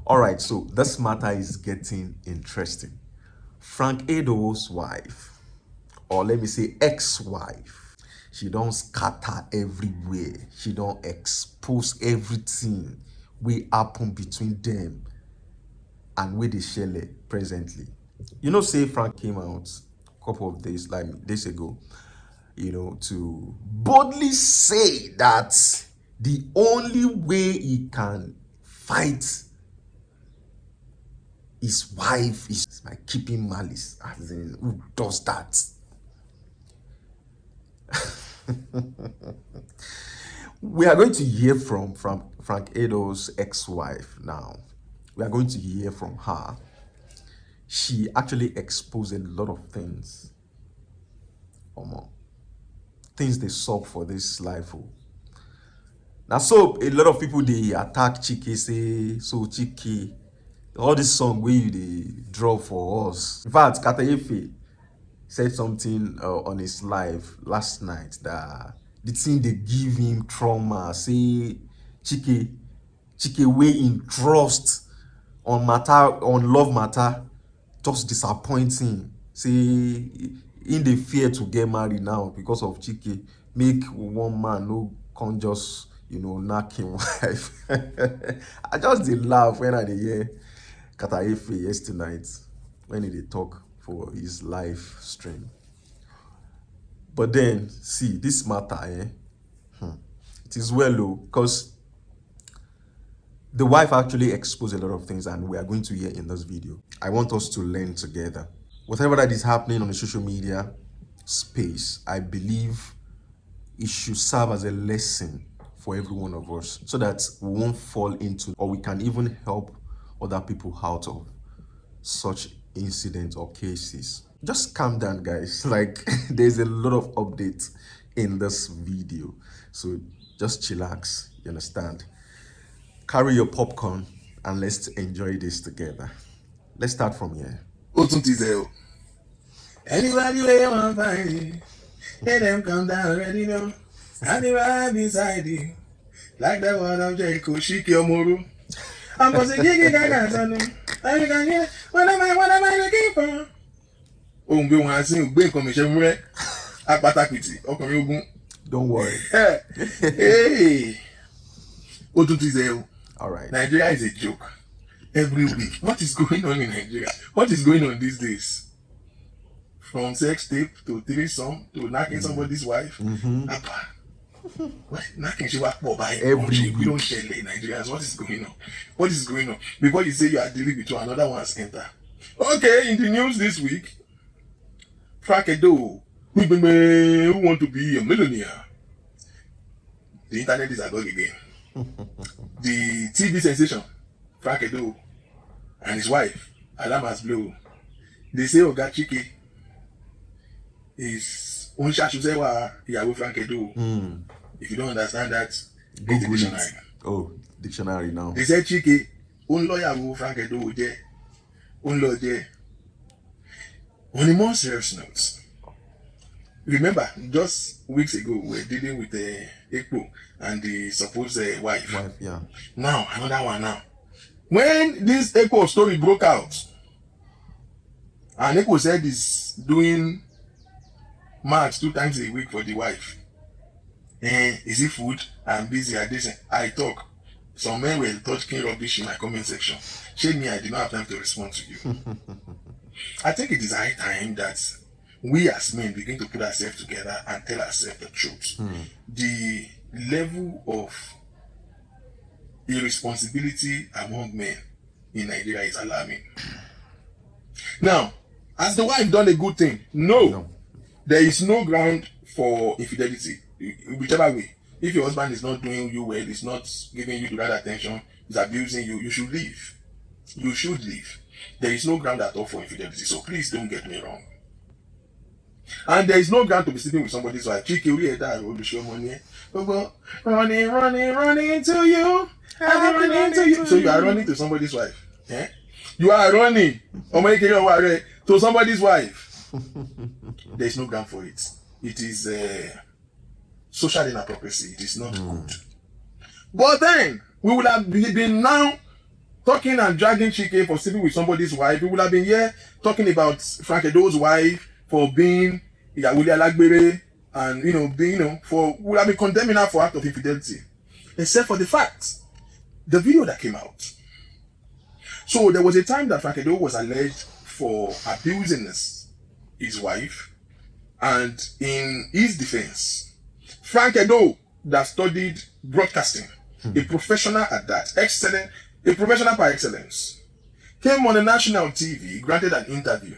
All right, so this matter is getting interesting. Frank Edoho's wife, or let me say ex-wife, she don't scatter everywhere. She don't expose everything we happen between them and where they share presently. Say Frank came out a couple of days ago, to boldly say that the only way he can fight his wife is by keeping malice. As in, who does that? We are going to hear from Frank Edoho's ex-wife now. We are going to hear from her. She actually exposed a lot of things, things they saw for this life. Now, so a lot of people they attack Chike, say, so Chike, all this song where you they draw for us. In fact, Katayefe said something on his live last night that the thing they give him trauma. Say Chike way in trust on love matter, just disappointing. Say in the fear to get married now because of Chike, make one man no can just knock him wife. I just did laugh when I dey hear Katayefe yesterday night when he dey talk for his live stream. But then see this matter, it is well because the wife actually exposed a lot of things, and we are going to hear in this video. I want us to learn together. Whatever that is happening on the social media space, I believe it should serve as a lesson for every one of us so that we won't fall into, or we can even help other people out of such incidents or cases. Just calm down, guys. Like, there's a lot of updates in this video, so just chillax. You understand? Carry your popcorn and let's enjoy this together. Let's start from here. Anybody where you want to find it, let them come down already know. I'll be right beside you. Like that one of Chike, Chike Omoru. I'm going to say, Gaga, son. What am I looking for? Oh, be one thing, be commission, Apatakwiti, Okoyogun. Don't worry. Hey. All right. Nigeria is a joke. Every week. What is going on in Nigeria? What is going on these days? From sex tape to threesome to knocking somebody's wife. What? Knocking she work for by every we don't share Nigerians. What is going on? What is going on? Before you say you are dealing with another one's enter. Okay, in the news this week, Frank Edoho, who want to be a millionaire. The internet is agog again. The TV sensation, Frank Edoho, and his wife, alarm has blown. They say Oga Chike is Ìyàwó Frank Edoho. If you don't understand that, go to dictionary. Oh, dictionary now. They said Chike, Ìyàwó Frank Edoho jẹ́, jẹ́. On a more serious note, remember, just weeks ago, we were dealing with Ekpo and the supposed wife. Yeah. Now, another one now. When this Ekpo story broke out, and Ekpo said he's doing maths 2 times a week for the wife. Is it food? I'm busy at this. I talk. Some men were talking rubbish in my comment section. Shame me, I did not have time to respond to you. I think it is high time that we as men begin to put ourselves together and tell ourselves the truth. The level of irresponsibility among men in Nigeria is alarming. Now, has the wife done a good thing? No. There is no ground for infidelity, whichever way. If your husband is not doing you well, is not giving you the right attention, is abusing you, you should leave. You should leave. There is no ground at all for infidelity, so please don't get me wrong. And there is no ground to be sleeping with somebody's wife. Chike, running to you. Running to you. So you are running to somebody's wife. You are running to somebody's wife. There is no ground for it. It is social inappropriacy. It is not good. But then we would have been now talking and dragging Chike for sleeping with somebody's wife. We would have been here talking about Frank Edoho's wife for being Yawuli Alagbere and being for we would have been condemning her for act of infidelity, except for the fact the video that came out. So there was a time that Frank Edoho was alleged for abusing his wife, and in his defense, Frank Edoho that studied broadcasting, a professional at that, excellent, a professional par excellence, came on the national TV, granted an interview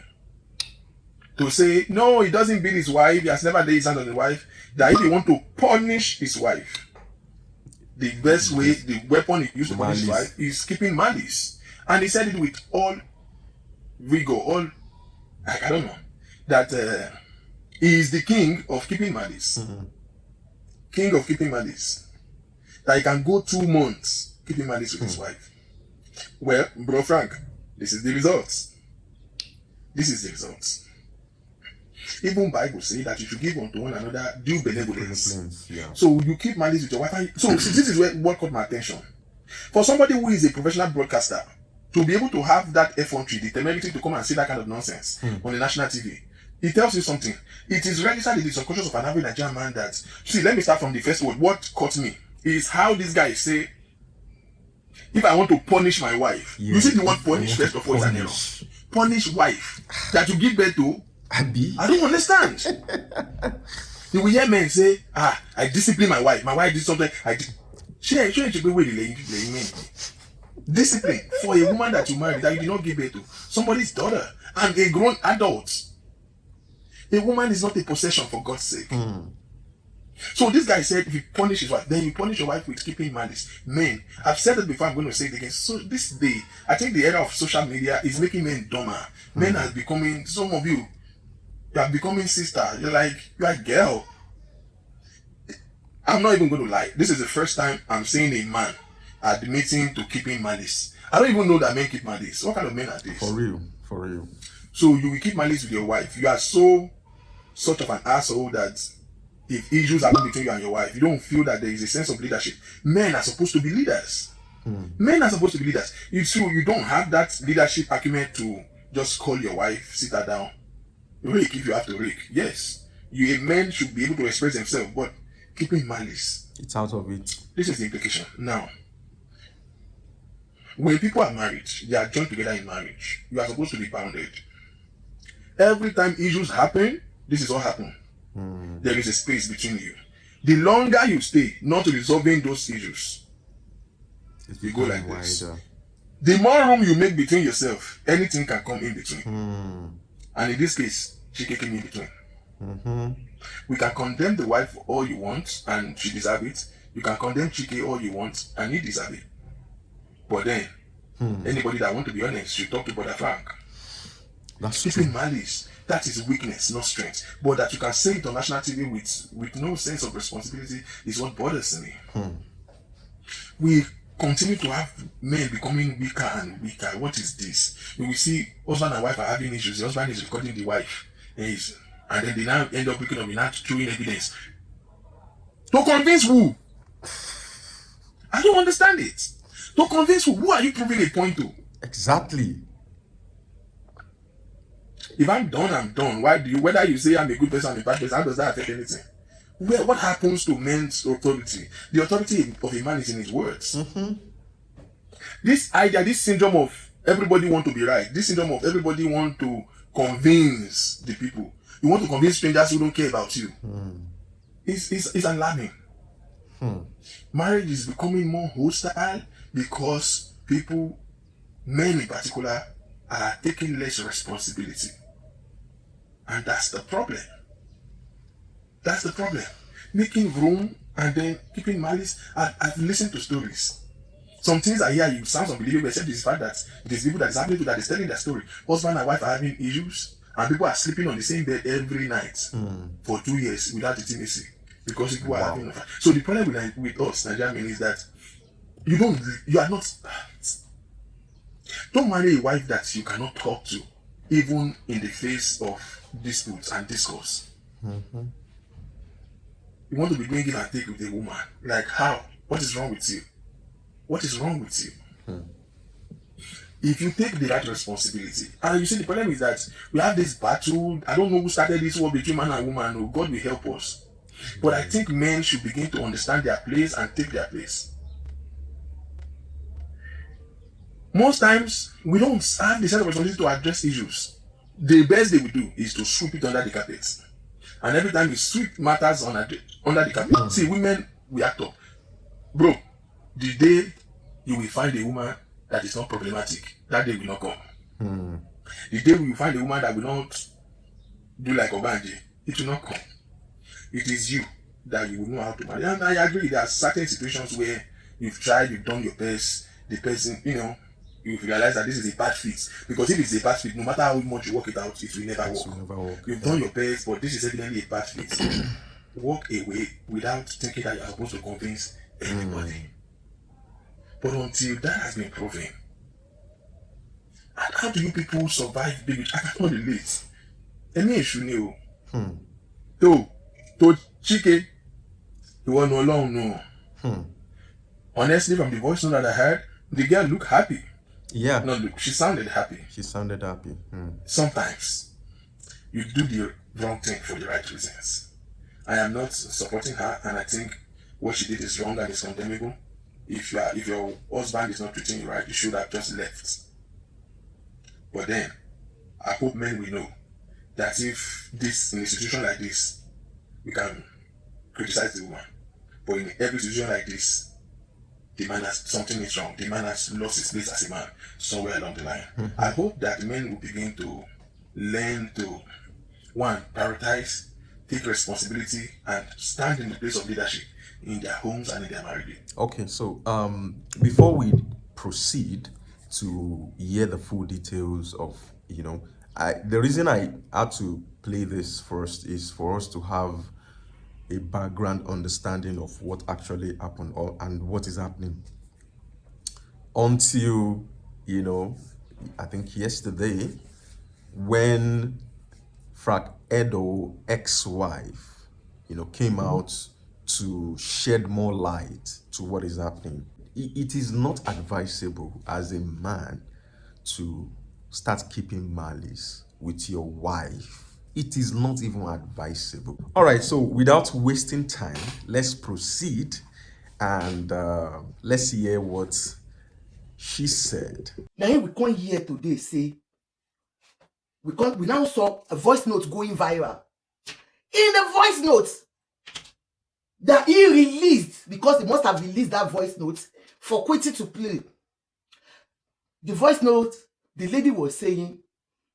to say, no, he doesn't beat his wife, he has never laid his hand on his wife, that if he want to punish his wife, the best way, the weapon he used to punish his wife is keeping malice. And he said it with all rigor, I don't know, that he is the king of keeping malice. King of keeping malice. That he can go 2 months keeping malice with his wife. Well, bro Frank, this is the results. This is the results. Even Bible say that you should give unto one another due benevolence. Yeah. So you keep malice with your wife. So this is what caught my attention. For somebody who is a professional broadcaster to be able to have that effrontery, the temerity to come and say that kind of nonsense on the national TV, it tells you something. It is registered in the subconscious of an average Nigerian man that, see, let me start from the first word. What caught me is how this guy say, if I want to punish my wife, you see the word punish first of all is an error. Punish wife that you give birth to, I don't understand. You will hear men say, I discipline my wife. My wife did something. Discipline for a woman that you married that you did not give birth to, somebody's daughter, and a grown adult. A woman is not a possession, for God's sake. So this guy said, if you punish his wife, then you punish your wife with keeping malice. Men, I've said it before, I'm going to say it again. So this day, I think the era of social media is making men dumber. Men are becoming, some of you are becoming sister. You're like a girl. I'm not even going to lie. This is the first time I'm seeing a man admitting to keeping malice. I don't even know that men keep malice. What kind of men are these? For real. So you will keep malice with your wife. You are so sort of an asshole that if issues happen between you and your wife, you don't feel that there is a sense of leadership. Men are supposed to be leaders. Men are supposed to be leaders. It's true, you don't have that leadership acumen to just call your wife, sit her down, rake if you have to rake. Yes, a man should be able to express himself, but keeping malice, it's out of it. This is the implication. Now, when people are married, they are joined together in marriage. You are supposed to be bounded. Every time issues happen, this is what happened. There is a space between you. The longer you stay not resolving those issues, you go like this. The more room you make between yourself, anything can come in between. And in this case, Chike came in between. We can condemn the wife all you want and she deserves it. You can condemn Chike all you want and he deserves it. But then, anybody that want to be honest should talk to Brother Frank. That's keeping malice, that is weakness, not strength. But that you can say it on national TV with no sense of responsibility is what bothers me. We continue to have men becoming weaker and weaker. What is this? We see husband and wife are having issues. The husband is recording the wife. And then they now end up looking up and throwing evidence. To convince who? I don't understand it. To convince who? Who are you proving a point to? Exactly. If I'm done, I'm done. Whether you say I'm a good person, I'm a bad person, how does that affect anything? What happens to men's authority? The authority of a man is in his words. This idea, this syndrome of everybody want to be right, this syndrome of everybody want to convince the people. You want to convince strangers who don't care about you. It's alarming. Marriage is becoming more hostile because people, men in particular, are taking less responsibility. And that's the problem. That's the problem. Making room and then keeping malice. I've listened to stories. Some things I hear you sounds unbelievable, except this fact that there's people that is happening to that is telling their story. Husband and wife are having issues, and people are sleeping on the same bed every night for 2 years without intimacy because people are having. So the problem with us Nigerian men is that you are not. Don't marry a wife that you cannot talk to, even in the face of disputes and discourse. You want to be doing give and take with a woman. Like how? What is wrong with you? What is wrong with you? if you take the right responsibility, and you see the problem is that we have this battle. I don't know who started this war between man and woman. Oh, God will help us. But I think men should begin to understand their place and take their place. Most times, we don't have the sense of responsibility to address issues. The best they will do is to sweep it under the carpet. And every time you sweep matters under the carpet, see, women, we act up. Bro, the day you will find a woman that is not problematic, that day will not come. The day you find a woman that will not do like Obanje, it will not come. It is you that you will know how to manage. And I agree, there are certain situations where you've tried, you've done your best, the person, you realize that this is a bad fit. Because if it's a bad fit, no matter how much you work it out, it will never work. You've done your best, but this is evidently a bad fit. Walk away without thinking that you're supposed to convince anybody. But until that has been proven, and how do you people survive baby? I cannot relate. Any issue new. To Chike, you want no long no. Honestly, from the voice note that I heard, the girl looked happy. Yeah. No, look, she sounded happy. She sounded happy. Sometimes you do the wrong thing for the right reasons. I am not supporting her, and I think what she did is wrong and is condemnable. If your husband is not treating you right, you should have just left. But then, I hope men will know that if this, in a situation like this, we can criticize the woman. But in every situation like this, the man has, something is wrong. The man has lost his place as a man somewhere along the line. I hope that men will begin to learn to, one, prioritize, take responsibility, and stand in the place of leadership in their homes and in their marriages. Okay, so before we proceed to hear the full details of, the reason I had to play this first is for us to have a background understanding of what actually happened and what is happening. Until, I think yesterday, when Frank Edoho ex-wife, came out to shed more light to what is happening. It is not advisable as a man to start keeping malice with your wife. It is not even advisable. All right, so without wasting time, let's proceed and let's hear what she said. Now we come here today say we now saw a voice note going viral. In the voice note that he released, because he must have released that voice note for Quitty to play. The voice note, the lady was saying,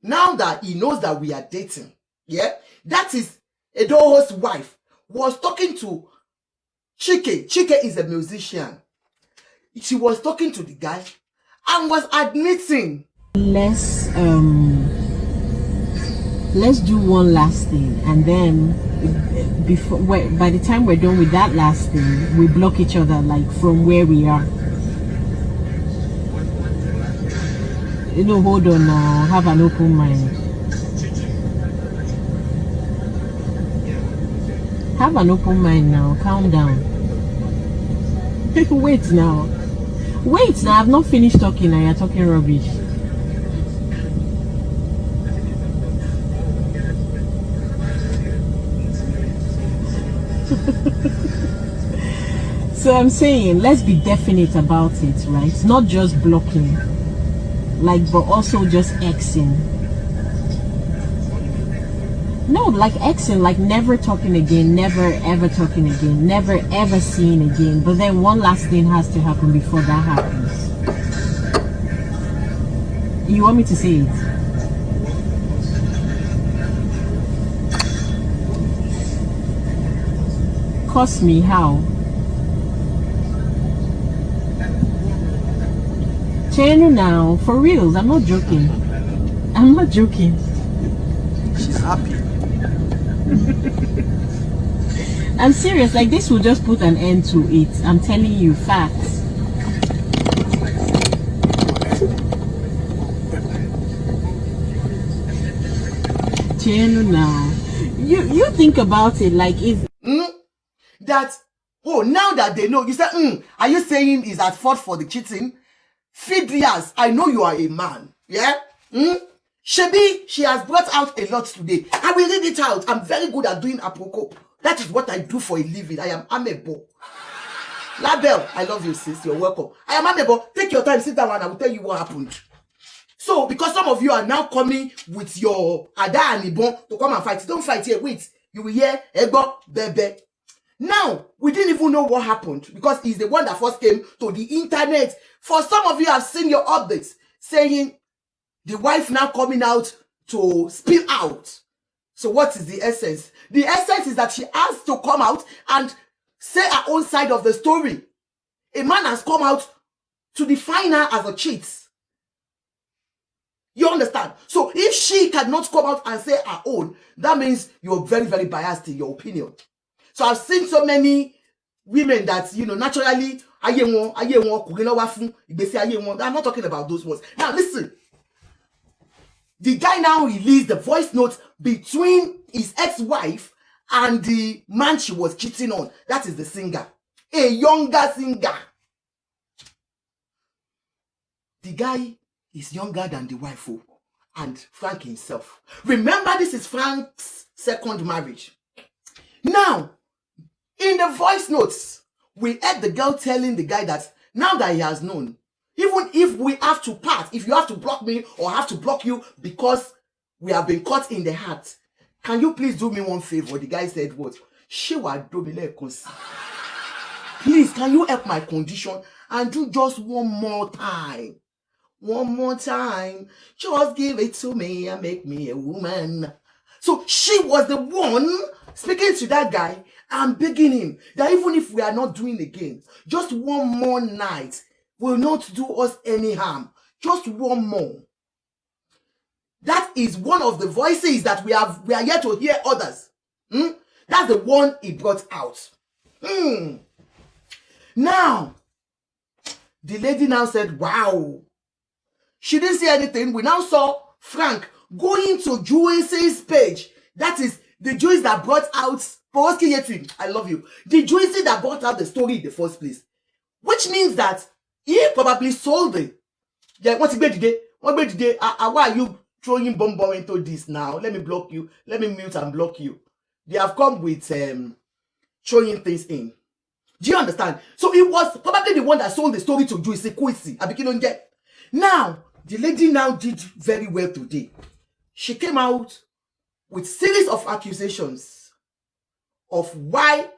now that he knows that we are dating, that is Edoho's wife, was talking to Chike. Chike is a musician. She was talking to the guy and was admitting. Let's do one last thing, and then by the time we're done with that last thing, we block each other, like from where we are. Hold on now, have an open mind. Have an open mind now, calm down. Wait now, I've not finished talking and you're talking rubbish. So I'm saying, let's be definite about it, right? It's not just blocking, but also just Xing. No, Xing, never talking again, never ever talking again, never ever seeing again. But then one last thing has to happen before that happens. You want me to say it? Cost me how? Channel now, for reals, I'm not joking. She's happy. I'm serious, this will just put an end to it. I'm telling you, facts. Channel now. You think about it if that, now that they know, you say, are you saying is at fault for the cheating? Fidias, I know you are a man. Yeah? Shebi, she has brought out a lot today. I will read it out. I'm very good at doing apropos. That is what I do for a living. I am amiable. Label, I love you, sis. You're welcome. I am amiable. Take your time, sit down, and I will tell you what happened. So, because some of you are now coming with your Ada and Ibon to come and fight. Don't fight here. Wait. You will hear Ego, Bebe. Now, we didn't even know what happened because he's the one that first came to the internet. For some of you have seen your updates saying the wife now coming out to spill out. So what is the essence? The essence is that she has to come out and say her own side of the story. A man has come out to define her as a cheat. You understand? So if she cannot come out and say her own, that means you're very, very biased in your opinion. So I've seen so many women that, naturally, I'm not talking about those ones. Now listen. The guy now released the voice note between his ex-wife and the man she was cheating on. That is the singer. A younger singer. The guy is younger than the wife and Frank himself. Remember, this is Frank's second marriage. Now, in the voice notes, we heard the girl telling the guy that now that he has known, even if we have to part, if you have to block me or have to block you because we have been caught in the heart, can you please do me one favor? The guy said what? Please, can you help my condition and do just one more time? One more time. Just give it to me and make me a woman. So she was the one speaking to that guy and begging him that even if we are not doing again, just one more night will not do us any harm. Just one more. That is one of the voices that we are yet to hear others. That's the one he brought out. Now, the lady now said, wow. She didn't say anything. We now saw Frank going to Joyce's page. That is the Joyce that brought out I love you. The Joyce that brought out the story in the first place. Which means that he probably sold it. Yeah, what's it today? Why are you throwing bomb into this now? Let me block you. Let me mute and block you. They have come with throwing things in. Do you understand? So it was probably the one that sold the story to Joyce Kwesi. Now, the lady now did very well today. She came out with series of accusations of why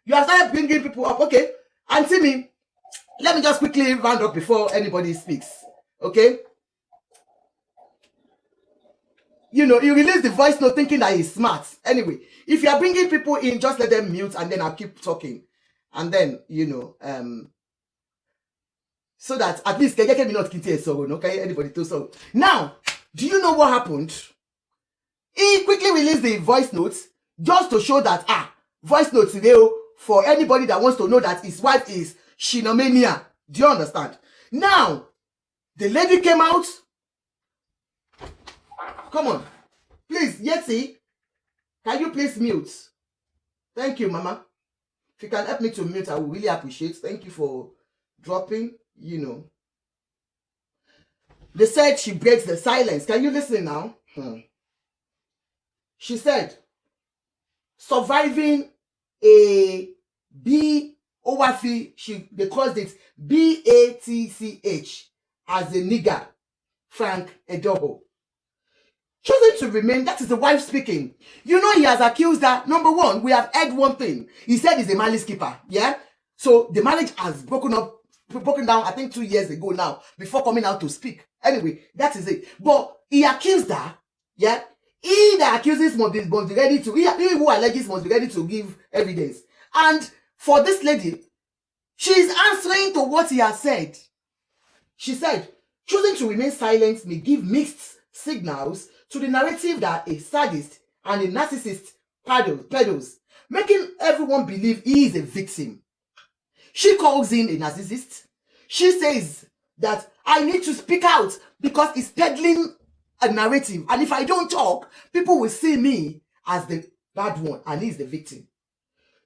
you have started bringing people up. Okay, Auntie me, let me just quickly round up before anybody speaks. Okay, you release the voice note thinking that he's smart. Anyway, if you are bringing people in, just let them mute and then I'll keep talking. And then, so that at least okay, anybody to so. Now, do you know what happened? He quickly released the voice notes just to show that voice notes for anybody that wants to know that his wife is Shinomania. Do you understand? Now, the lady came out. Come on. Please, Yeti, can you please mute? Thank you, Mama. If you can help me to mute, I will really appreciate. Thank you for dropping, They said she breaks the silence. Can you listen now? She said, surviving a OWAFI, they called it BATCH as a nigger, Frank Edoho. Choosing to remain, that is the wife speaking. He has accused her. Number one, we have heard one thing. He said he's a marriage keeper. Yeah? So the marriage has broken down, I think 2 years ago now, before coming out to speak. Anyway, that is it. But he accused her. Yeah? He that accuses must be ready to, he who alleges must be ready to give evidence. And for this lady, she's answering to what he has said. She said, choosing to remain silent may give mixed signals to the narrative that a sadist and a narcissist peddles, making everyone believe he is a victim. She calls him a narcissist. She says that I need to speak out because he's peddling a narrative, and if I don't talk, people will see me as the bad one and he's the victim.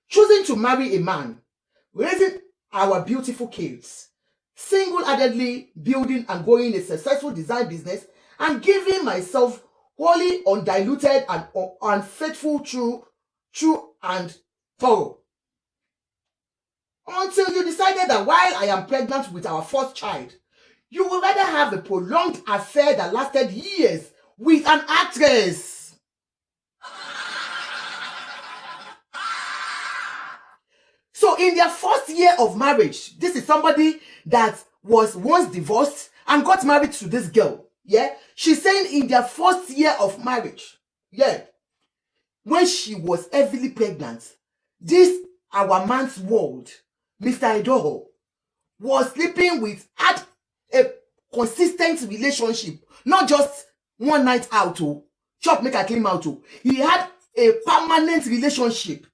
Choosing to marry a man, raising our beautiful kids, single-handedly building and growing a successful design business and giving myself wholly undiluted and unfaithful, true and thorough. Until you decided that while I am pregnant with our first child, you would rather have a prolonged affair that lasted years with an actress. So in their first year of marriage, this is somebody that was once divorced and got married to this girl. Yeah, she's saying in their first year of marriage, yeah, when she was heavily pregnant, this our man's world, Mr. Edoho, was sleeping with, had a consistent relationship, not just one night out, chop make I clean out. He had a permanent relationship.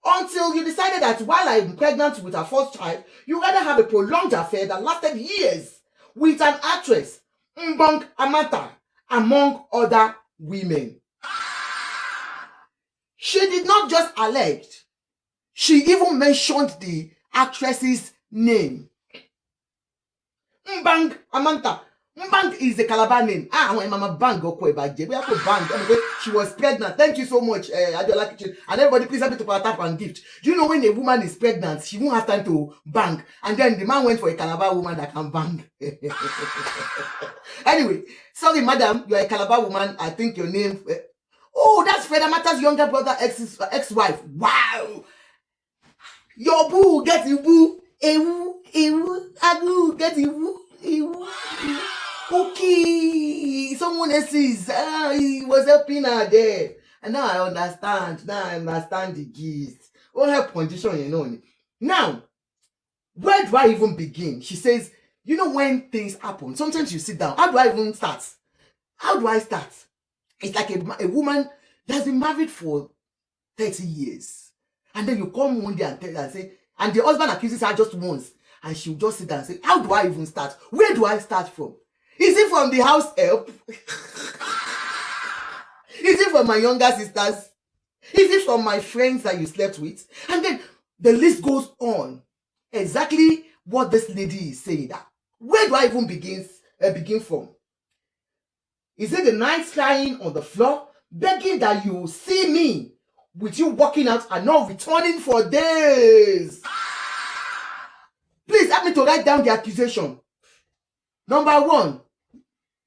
Until you decided that while I'm pregnant with our first child, you rather have a prolonged affair that lasted years with an actress, Mbong Amata, among other women. She did not just allege, she even mentioned the actress's name. Mbang Amanta. Mbang is a Calabar name. When Mama Bang go bang. She was pregnant. Thank you so much, Adiola Kitchen. And everybody, please help me to put a tap and gift. Do you know when a woman is pregnant, she won't have time to bang, and then the man went for a Calabar woman that can bang. Anyway, sorry, madam, you are a Calabar woman. I think your name. Oh, that's Fred Amata's younger brother, ex-wife. Wow. Your boo get you boo. Ewu, adu get you boo. Okay, someone else is. He was helping her there. And now I understand. Now I understand the gist. All her condition, you know. Now, where do I even begin? She says, you know, when things happen, sometimes you sit down. How do I even start? How do I start? It's like a woman that's been married for 30 years. And then you come one day and tell her and say, and the husband accuses her just once. And she'll just sit down and say, how do I even start? Where do I start from? Is it from the house help? Is it from my younger sisters? Is it from my friends that you slept with? And then the list goes on. Exactly what this lady is saying. Where do I even begin from? Is it the night lying on the floor, begging that you see me with you walking out and not returning for days? Please help me to write down the accusation. Number one,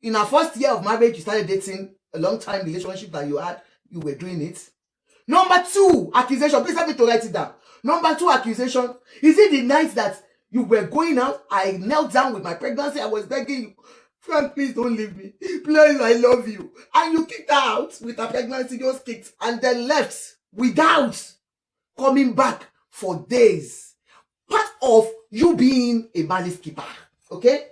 in our first year of marriage, you started dating a long-time relationship that you had. You were doing it. Number two, accusation. Please help me to write it down. Number two, accusation. Is it the night that you were going out? I knelt down with my pregnancy. I was begging you, Frank, please don't leave me. Please, I love you. And you kicked her out with her pregnancy, just kicked, and then left without coming back for days. Part of you being a malice keeper. Okay?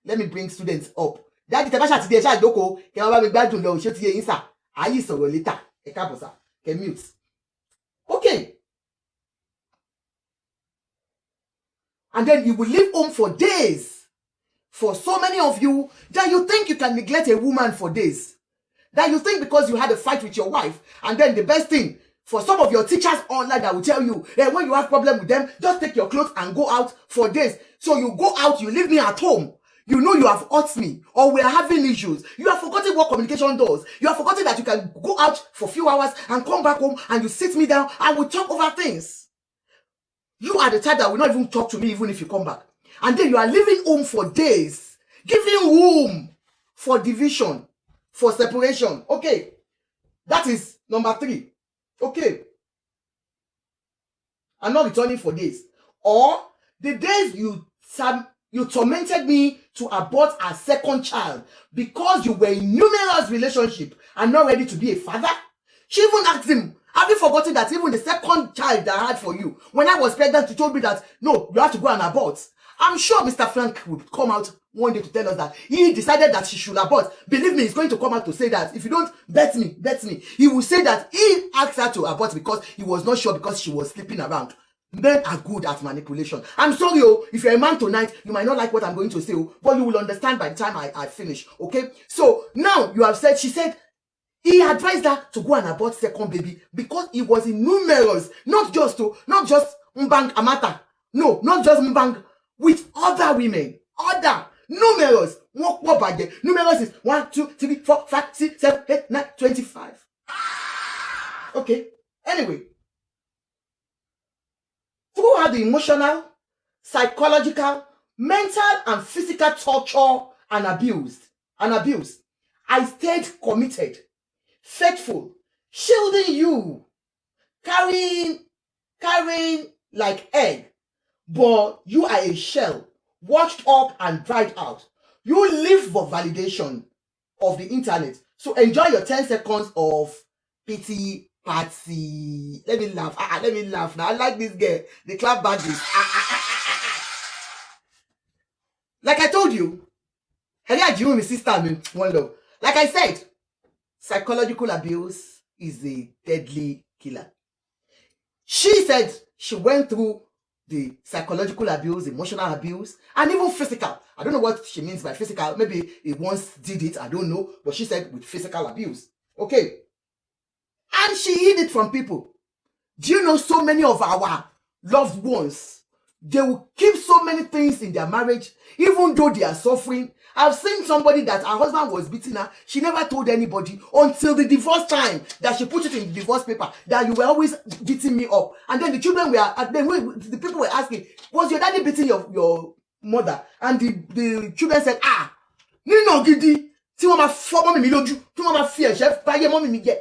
Let me bring students up. Daddy, Tabasha today, Sha Doko, can I be bad to show to you, sir? I use a later. A cabosa. Can mute. Okay. And then you will leave home for days. For so many of you, that you think you can neglect a woman for days. That you think because you had a fight with your wife, and then the best thing, for some of your teachers online that will tell you, when you have problem with them, just take your clothes and go out for days. So you go out, you leave me at home. You know you have hurt me, or we are having issues. You have forgotten what communication does. You have forgotten that you can go out for a few hours and come back home and you sit me down and we talk over things. You are the type that will not even talk to me even if you come back. And then you are leaving home for days, giving room for division, for separation. Okay, that is number three. Okay, I'm not returning for days. Or the days you tormented me to abort a second child because you were in numerous relationships and not ready to be a father. She even asked him, have you forgotten that even the second child that I had for you, when I was pregnant, you told me that, no, you have to go and abort. I'm sure Mr. Frank would come out one day to tell us that he decided that she should abort. Believe me, he's going to come out to say that if you don't bet me. He will say that he asked her to abort because he was not sure because she was sleeping around. Men are good at manipulation. I'm sorry, if you're a man tonight, you might not like what I'm going to say, but you will understand by the time I finish, okay? So now you have said, she said, he advised her to go and abort second baby because he was in numerous, not just Mbang Amata. No, not just Mbang with other women. Other. Numerous. Numerous is 1, 2, 3, 4, 5, 6, 7, 8, 9, 25. Okay. Anyway. Throughout the emotional, psychological, mental, and physical torture and abuse, I stayed committed, faithful, shielding you, carrying like egg, but you are a shell, washed up and dried out. You live for validation of the internet. So enjoy your 10 seconds of pity party. Let me laugh. Let me laugh. Now I like this girl. The clap back this. Like I told you, my sister, one love. Like I said, psychological abuse is a deadly killer. She said she went through the psychological abuse, emotional abuse, and even physical. I don't know what she means by physical. Maybe he once did it, I don't know. But she said with physical abuse. Okay. And she hid it from people. Do you know so many of our loved ones, they will keep so many things in their marriage, even though they are suffering. I've seen somebody that her husband was beating her. She never told anybody until the divorce time that she put it in the divorce paper that you were always beating me up. And then the children were, the people were asking, was your daddy beating your mother? And the children said, Nino Gidi, tí wọ́n máa fọ́ mọ́mì mi lójú, tí wọ́n máa fi ẹ̀ṣẹ́ báyé mọ́mì mi jẹ́.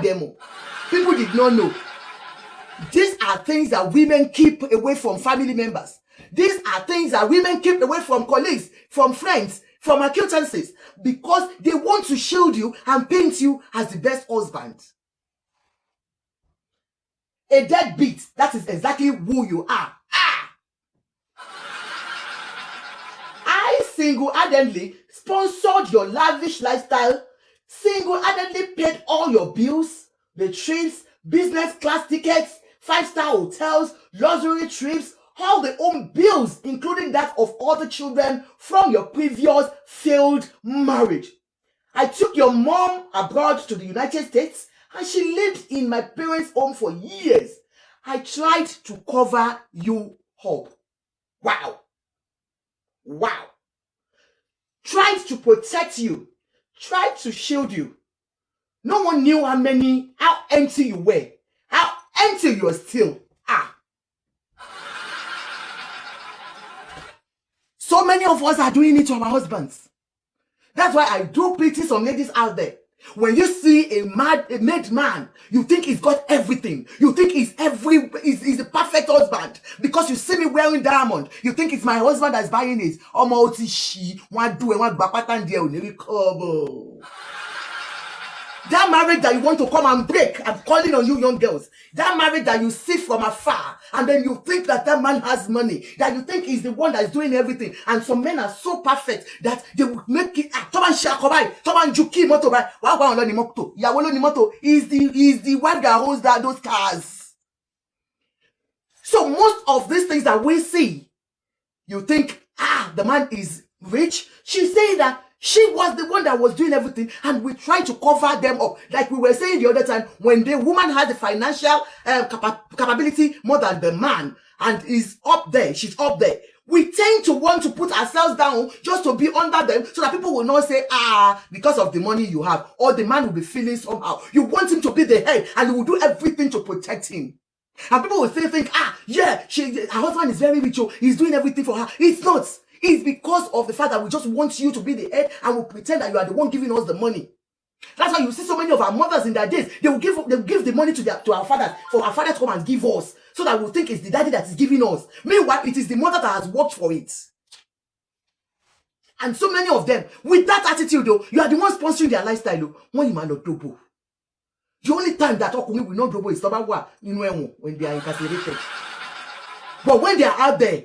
Demo. People did not know. These are things that women keep away from family members. These are things that women keep away from colleagues, from friends, from acquaintances, because they want to shield you and paint you as the best husband. A deadbeat, that is exactly who you are. I single-handedly sponsored your lavish lifestyle, single-handedly paid all your bills, the trips, business class tickets, 5-star hotels, luxury trips, all the home bills, including that of all the children from your previous failed marriage. I took your mom abroad to the United States and she lived in my parents' home for years. I tried to cover you up. Wow. Tried to protect you. Tried to shield you. No one knew how empty you were. How empty you are still. So many of us are doing it to our husbands. That's why I do pity some ladies out there. When you see a mad man, you think he's got everything. You think he's the perfect husband. Because you see me wearing diamond. You think it's my husband that's buying it. That marriage that you want to come and break, I'm calling on you young girls. That marriage that you see from afar, and then you think that man has money, that you think he's the one that's doing everything. And some men are so perfect that they will make it. Is the wife that owns those cars. So most of these things that we see, you think, the man is rich. She's saying that she was the one that was doing everything, and we try to cover them up. Like we were saying the other time, when the woman has the financial capability more than the man, and is up there, she's up there, we tend to want to put ourselves down just to be under them, so that people will not say, because of the money you have, or the man will be feeling somehow. You want him to be the head, and you will do everything to protect him. And people will still think, her husband is very rich, he's doing everything for her. It's not. It's because of the fact that we just want you to be the head, and we'll pretend that you are the one giving us the money. That's why you see so many of our mothers in their days, they will give the money to our fathers, for our fathers to come and give us, so that we'll think it's the daddy that is giving us. Meanwhile, it is the mother that has worked for it. And so many of them, with that attitude, though, you are the one sponsoring their lifestyle. Though, when you might not double. The only time that Okumi will not double is when they are incarcerated. But when they are out there,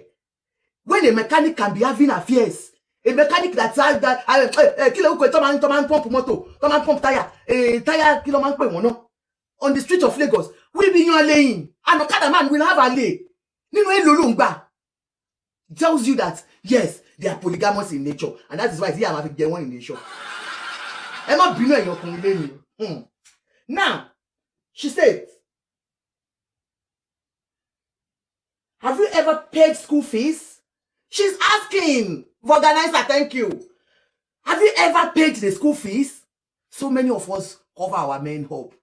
when a mechanic can be having affairs, a mechanic that says that pump tire, on the street of Lagos, will be your lane, and Okada man will have a lay. It tells you that yes, they are polygamous in nature, and that is why I'm having one in nature. Now, she said, have you ever paid school fees She's asking. Organizer, thank you. Have you ever paid the school fees? So many of us cover our men up.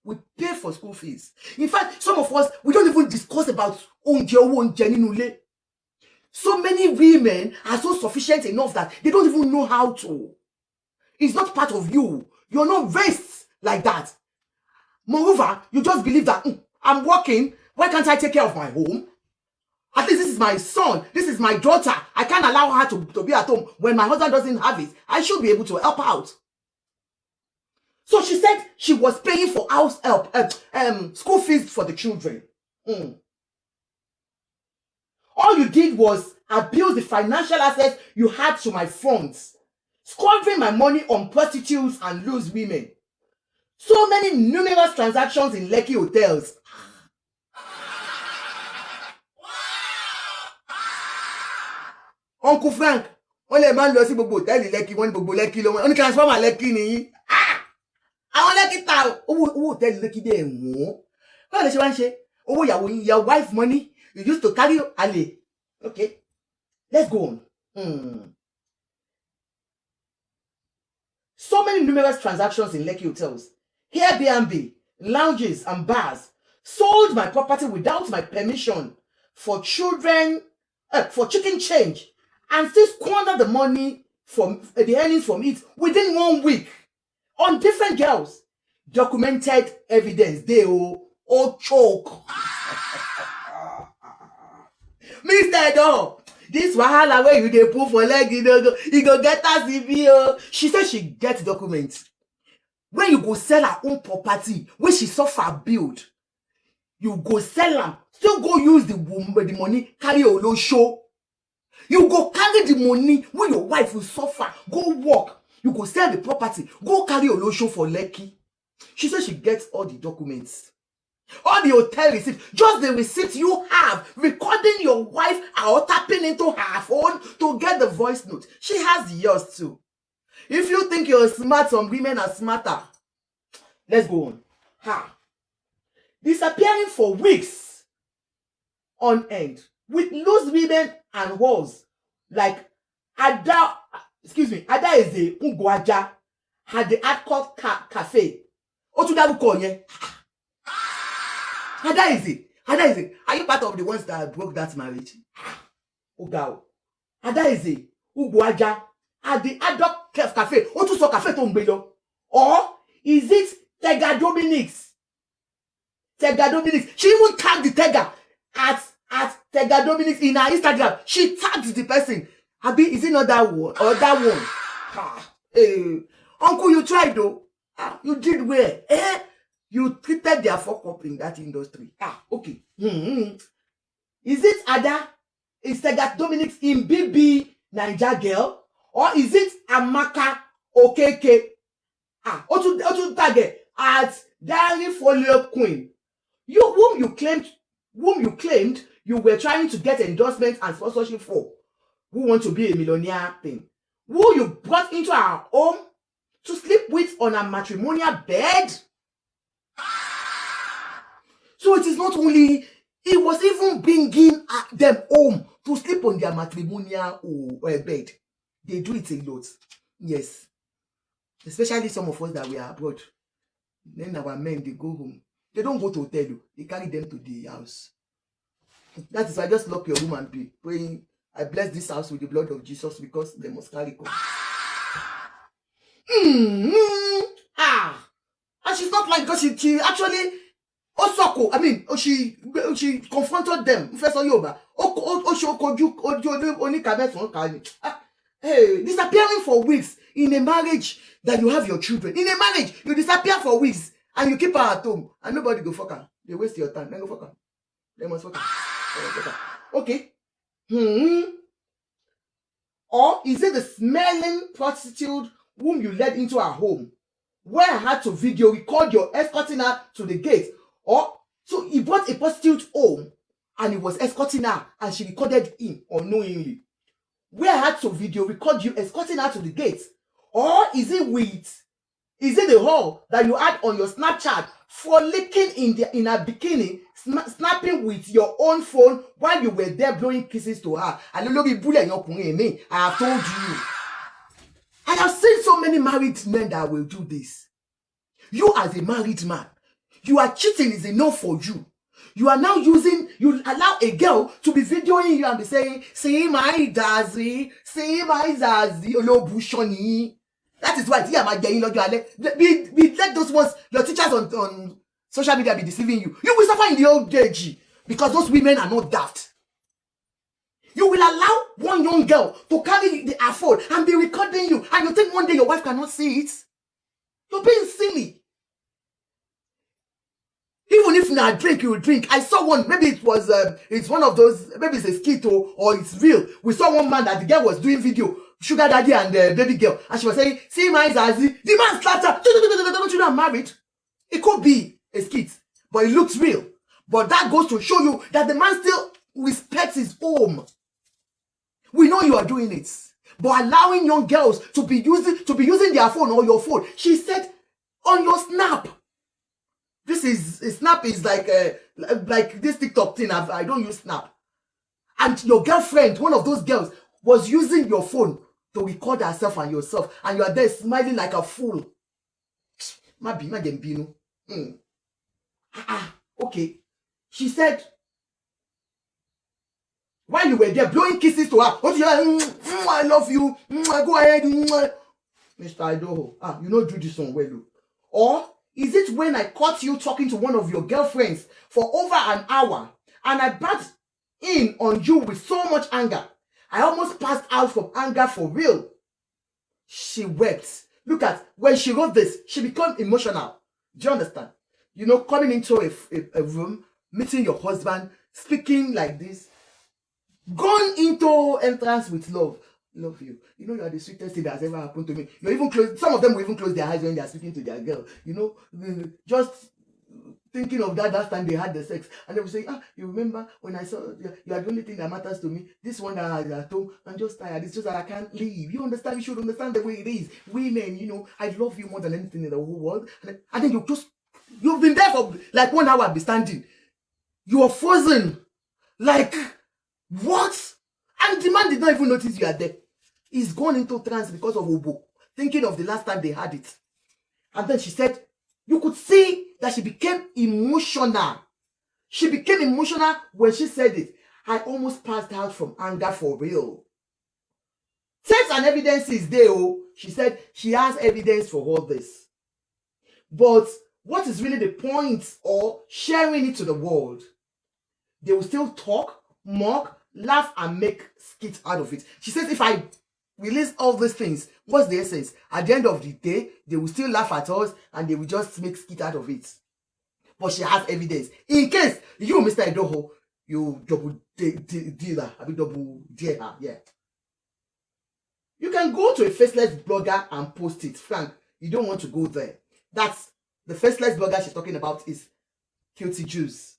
We pay for school fees. In fact, some of us, we don't even discuss about onje. So many women are so sufficient enough that they don't even know how to. It's not part of you. You're not raised like that. Moreover, you just believe that I'm working. Why can't I take care of my home? At least this is my son. This is my daughter. I can't allow her to be at home when my husband doesn't have it. I should be able to help out. So she said she was paying for house help, school fees for the children. All you did was abuse the financial assets you had to my funds, squandering my money on prostitutes and loose women. So many numerous transactions in Lekki hotels. Uncle Frank, wọ́n lè máa ń lọ sí gbogbo hòtẹ́ẹ̀lì Lekki, wọ́n ní gbogbo Lekki ló wọ́n ní transformer Lekki nìyí. Àwọn Lekki ta owó hòtẹ́ẹ̀lì Lekki dé wọ́n. Báwo lè ṣe wá ń ṣe? Owó ìyàwó yín, your wife money, you used to carry ale. Okay, let's go on. So many numerous transactions in Lekki hotels, Airbnb, lounges and bars, sold my property without my permission for chicken change, and still squandered the money from the earnings from it within 1 week on different girls. Documented evidence, they all choke. Mr. Edoho, this wahala where you dey pull for leg, you go get us CVO. She said she get documents. When you go sell her own property, when she suffer build, you go sell them, still go use the money, carry your low show. You go carry the money when your wife will suffer, go work. You go sell the property, go carry your low show for Lekki. She said she gets all the documents. All the hotel receipts, just the receipt you have, recording your wife or tapping into her phone to get the voice note. She has yours too. If you think you're smart, some women are smarter. Let's go on. Disappearing for weeks on end with loose women and whores like Ada Eze Ungwaja had the Adcourt Cafe. Ada Eze, are you part of the ones that broke that marriage? Ogao. Ada Eze Ungwaja at the Adcourt Cafe. So cafe to ngbe. Or is it Tega Dominics? She even tagged the Tega at Tega Dominics in her Instagram. She tagged the person. Abi, is it not that one or that one? Uncle, you tried though. You did well. You treated their fuck up in that industry. Okay. Is it Ada? Is Tega Dominics in BB Naija Girl? Or is it Amaka Okeke? Otu tag at Diary Folio Queen. Whom you claimed you were trying to get endorsements and sponsorship for, who want to be a millionaire thing, who you brought into our home to sleep with on a matrimonial bed. So it is not only, he was even bringing them home to sleep on their matrimonial bed. They do it a lot. Yes. Especially some of us that we are abroad. Then our men, they go home. They don't go to hotel. They carry them to the house. That is why I just lock your room and be praying. I bless this house with the blood of Jesus because they must carry God. And she's not like, because she actually she confronted them. Hey, disappearing for weeks in a marriage that you have your children. In a marriage, you disappear for weeks and you keep her at home and nobody go fuck her. They waste your time. They go fuck her. They must fuck her. Okay. Or is it the smelling prostitute whom you led into her home, where I had to video record your escorting her to the gate? Or so he brought a prostitute home and he was escorting her and she recorded him unknowingly, where I had to video record you escorting her to the gate? Or is it with Is it the haul that you had on your Snapchat for licking in a bikini, snapping with your own phone while you were there blowing kisses to her? I have told you. I have seen so many married men that will do this. You as a married man, you are cheating is enough for you. You are now you allow a girl to be videoing you and be saying, see my Dazi, Olobushoni. That is why let those ones, your teachers on social media be deceiving you. You will suffer in the old age because those women are not daft. You will allow one young girl to carry the phone and be recording you, and you think one day your wife cannot see it? You're being silly. Even if na drink, you will drink. I saw one, maybe it was, it's one of those, maybe it's a skit or it's real. We saw one man that the girl was doing video, sugar daddy and baby girl, and she was saying, see my Zazi, the man slapped her, don't you know I'm married? It could be a skit, but it looks real. But that goes to show you that the man still respects his home. We know you are doing it, but allowing young girls to be using their phone or your phone. She said, on your Snap. Snap is like this TikTok thing. I don't use Snap. And your girlfriend, one of those girls, was using your phone to record herself and yourself, and you are there smiling like a fool. Okay. She said, while you were there blowing kisses to her, what you like, I love you, go ahead, Mr. Edoho. You know do this one well. Or is it when I caught you talking to one of your girlfriends for over an hour and I burst in on you with so much anger? I almost passed out from anger for real. She wept. Look at, when she wrote this, she became emotional. Do you understand? You know, coming into a room, meeting your husband, speaking like this, gone into entrance with love. Love you. You know, you are the sweetest thing that has ever happened to me. You're even close. Some of them will even close their eyes when they are speaking to their girl. You know, just thinking of that last time they had the sex, and they will say, you remember when I saw you are the only thing that matters to me. This one that I had at home, I'm just tired. It's just that I can't leave. You understand? You should understand the way it is. Women, you know, I love you more than anything in the whole world. And then you've been there for like 1 hour, be standing. You are frozen. Like, what? And the man did not even notice you are there. He's gone into trance because of Obo, thinking of the last time they had it. And then she said, you could see that she became emotional. She became emotional when she said it. I almost passed out from anger for real. Text and evidence is there. She said she has evidence for all this. But what is really the point of sharing it to the world? They will still talk, mock, laugh, and make skits out of it. She says if I release all these things, what's the essence? At the end of the day, they will still laugh at us and they will just make skit out of it. But she has evidence. In case you, Mr. Edoho, you double dealer, I mean double dealer, yeah. You can go to a faceless blogger and post it. Frank, you don't want to go there. That's the faceless blogger she's talking about is Guilty Jews.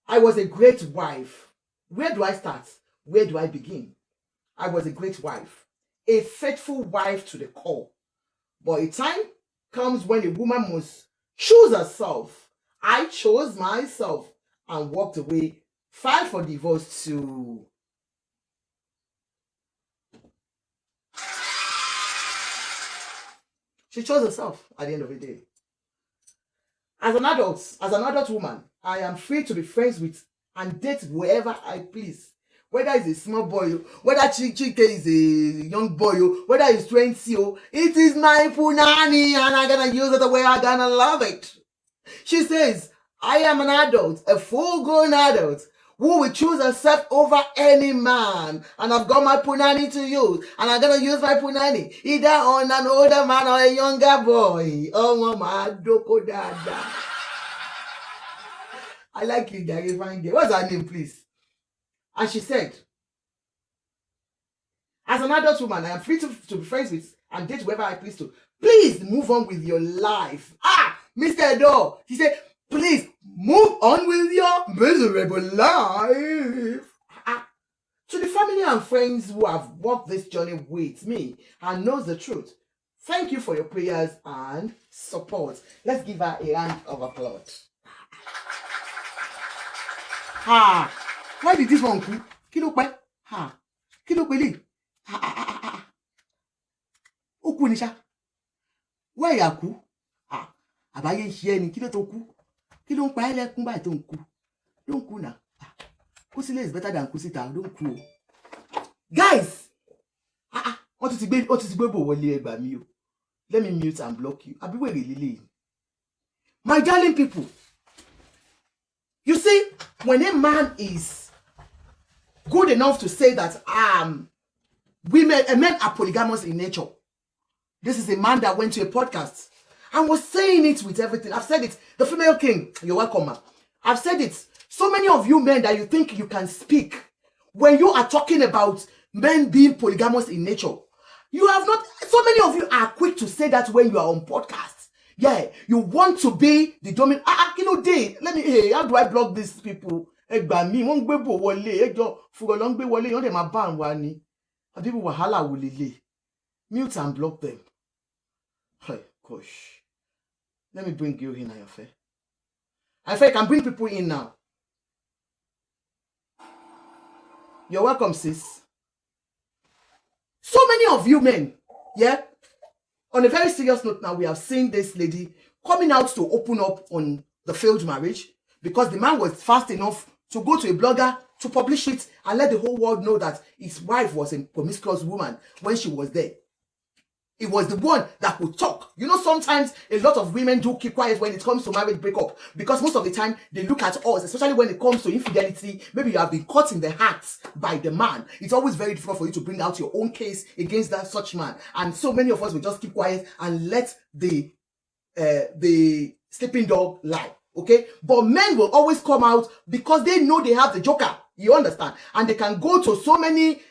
I was a great wife. Where do I start? Where do I begin? I was a great wife, a faithful wife to the core. But a time comes when a woman must choose herself. I chose myself and walked away, filed for divorce to... She chose herself at the end of the day. As an adult woman, I am free to be friends with and date whoever I please. Whether it's a small boy, whether Chike is a young boy, whether it's 20, it is my punani and I'm gonna use it the way I'm gonna love it. She says, I am an adult, a full-grown adult, who will choose herself over any man. And I've got my punani to use. And I'm gonna use my punani either on an older man or a younger boy. Oh, mama, doko dada. I like you, Gary Van Gay. What's her name, please? And she said, as an adult woman, I am free to be friends with and date whoever I please to. Please move on with your life. Mr. Edoho, he said, please move on with your miserable life. To the family and friends who have walked this journey with me and knows the truth, Thank you for your prayers and support. Let's give her a round of applause. Ha! Why did this one cook? Kí ló pẹ́? Ha! Kí ló pẹ́ lè? Ha! Ó kú ni ṣá. Why ya kú? Ha! Àbáyé ń ṣe ẹni, kí ló tó kú? Kí ló ń pa ẹ́ lẹ́kún báyìí tó ń kú? Don't kú now. Kú sílé is better than kú síta. Don't kú. Guys! Ó ti gbé bò wọlé ẹgbà mi o. Let me mute and block you. Àbí wèrè lílé. My darling people, you see, when a man is good enough to say that men are polygamous in nature, this is a man that went to a podcast and was saying it with everything. I've said it. The female king, you're welcome, man. I've said it. So many of you men that you think you can speak when you are talking about men being polygamous in nature. You have not, so many of you are quick to say that when you are on podcasts. Yeah, you want to be the dominant. Let me, hey, how do I block these people? Egba mi, wọ́n gbé bò wọlé, ẹjọ́ fùgọ̀ ló ń gbé wọlé, yọ́n dẹ̀ máa bá wa ni. People wàhálà wò lélẹ̀. Mute and block them. Hey, gosh. Let me bring you in, Ayofe. Ayofe, I can bring people in now. You're welcome, sis. So many of you men, yeah? On a very serious note now, we have seen this lady coming out to open up on the failed marriage because the man was fast enough to go to a blogger to publish it and let the whole world know that his wife was a promiscuous woman when she was there. It was the one that would talk. You know, sometimes a lot of women do keep quiet when it comes to marriage breakup because most of the time they look at us, especially when it comes to infidelity. Maybe you have been caught in the act by the man. It's always very difficult for you to bring out your own case against that such man. And so many of us will just keep quiet and let the sleeping dog lie. Okay? But men will always come out because they know they have the joker. You understand? And they can go to so many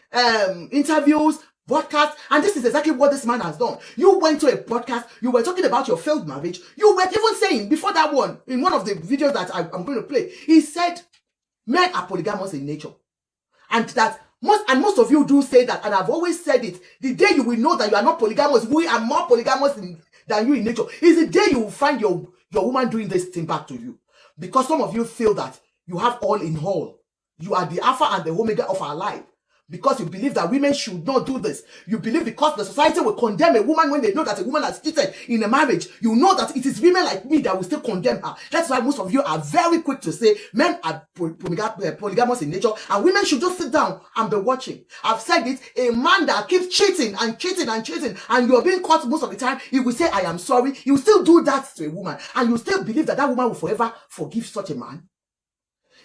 interviews, podcast, and this is exactly what this man has done. You went to a podcast, you were talking about your failed marriage, you were even saying before that one, in one of the videos that I'm going to play, he said men are polygamous in nature. And that most of you do say that, and I've always said it, the day you will know that you are not polygamous, we are more polygamous than you in nature, is the day you will find your woman doing this thing back to you. Because some of you feel that you have all in all. You are the alpha and the omega of our life. Because you believe that women should not do this. You believe because the society will condemn a woman when they know that a woman has cheated in a marriage. You know that it is women like me that will still condemn her. That's why most of you are very quick to say men are polygamous in nature and women should just sit down and be watching. I've said it, a man that keeps cheating and cheating and cheating and you're being caught most of the time, he will say, I am sorry. He will still do that to a woman and you still believe that that woman will forever forgive such a man.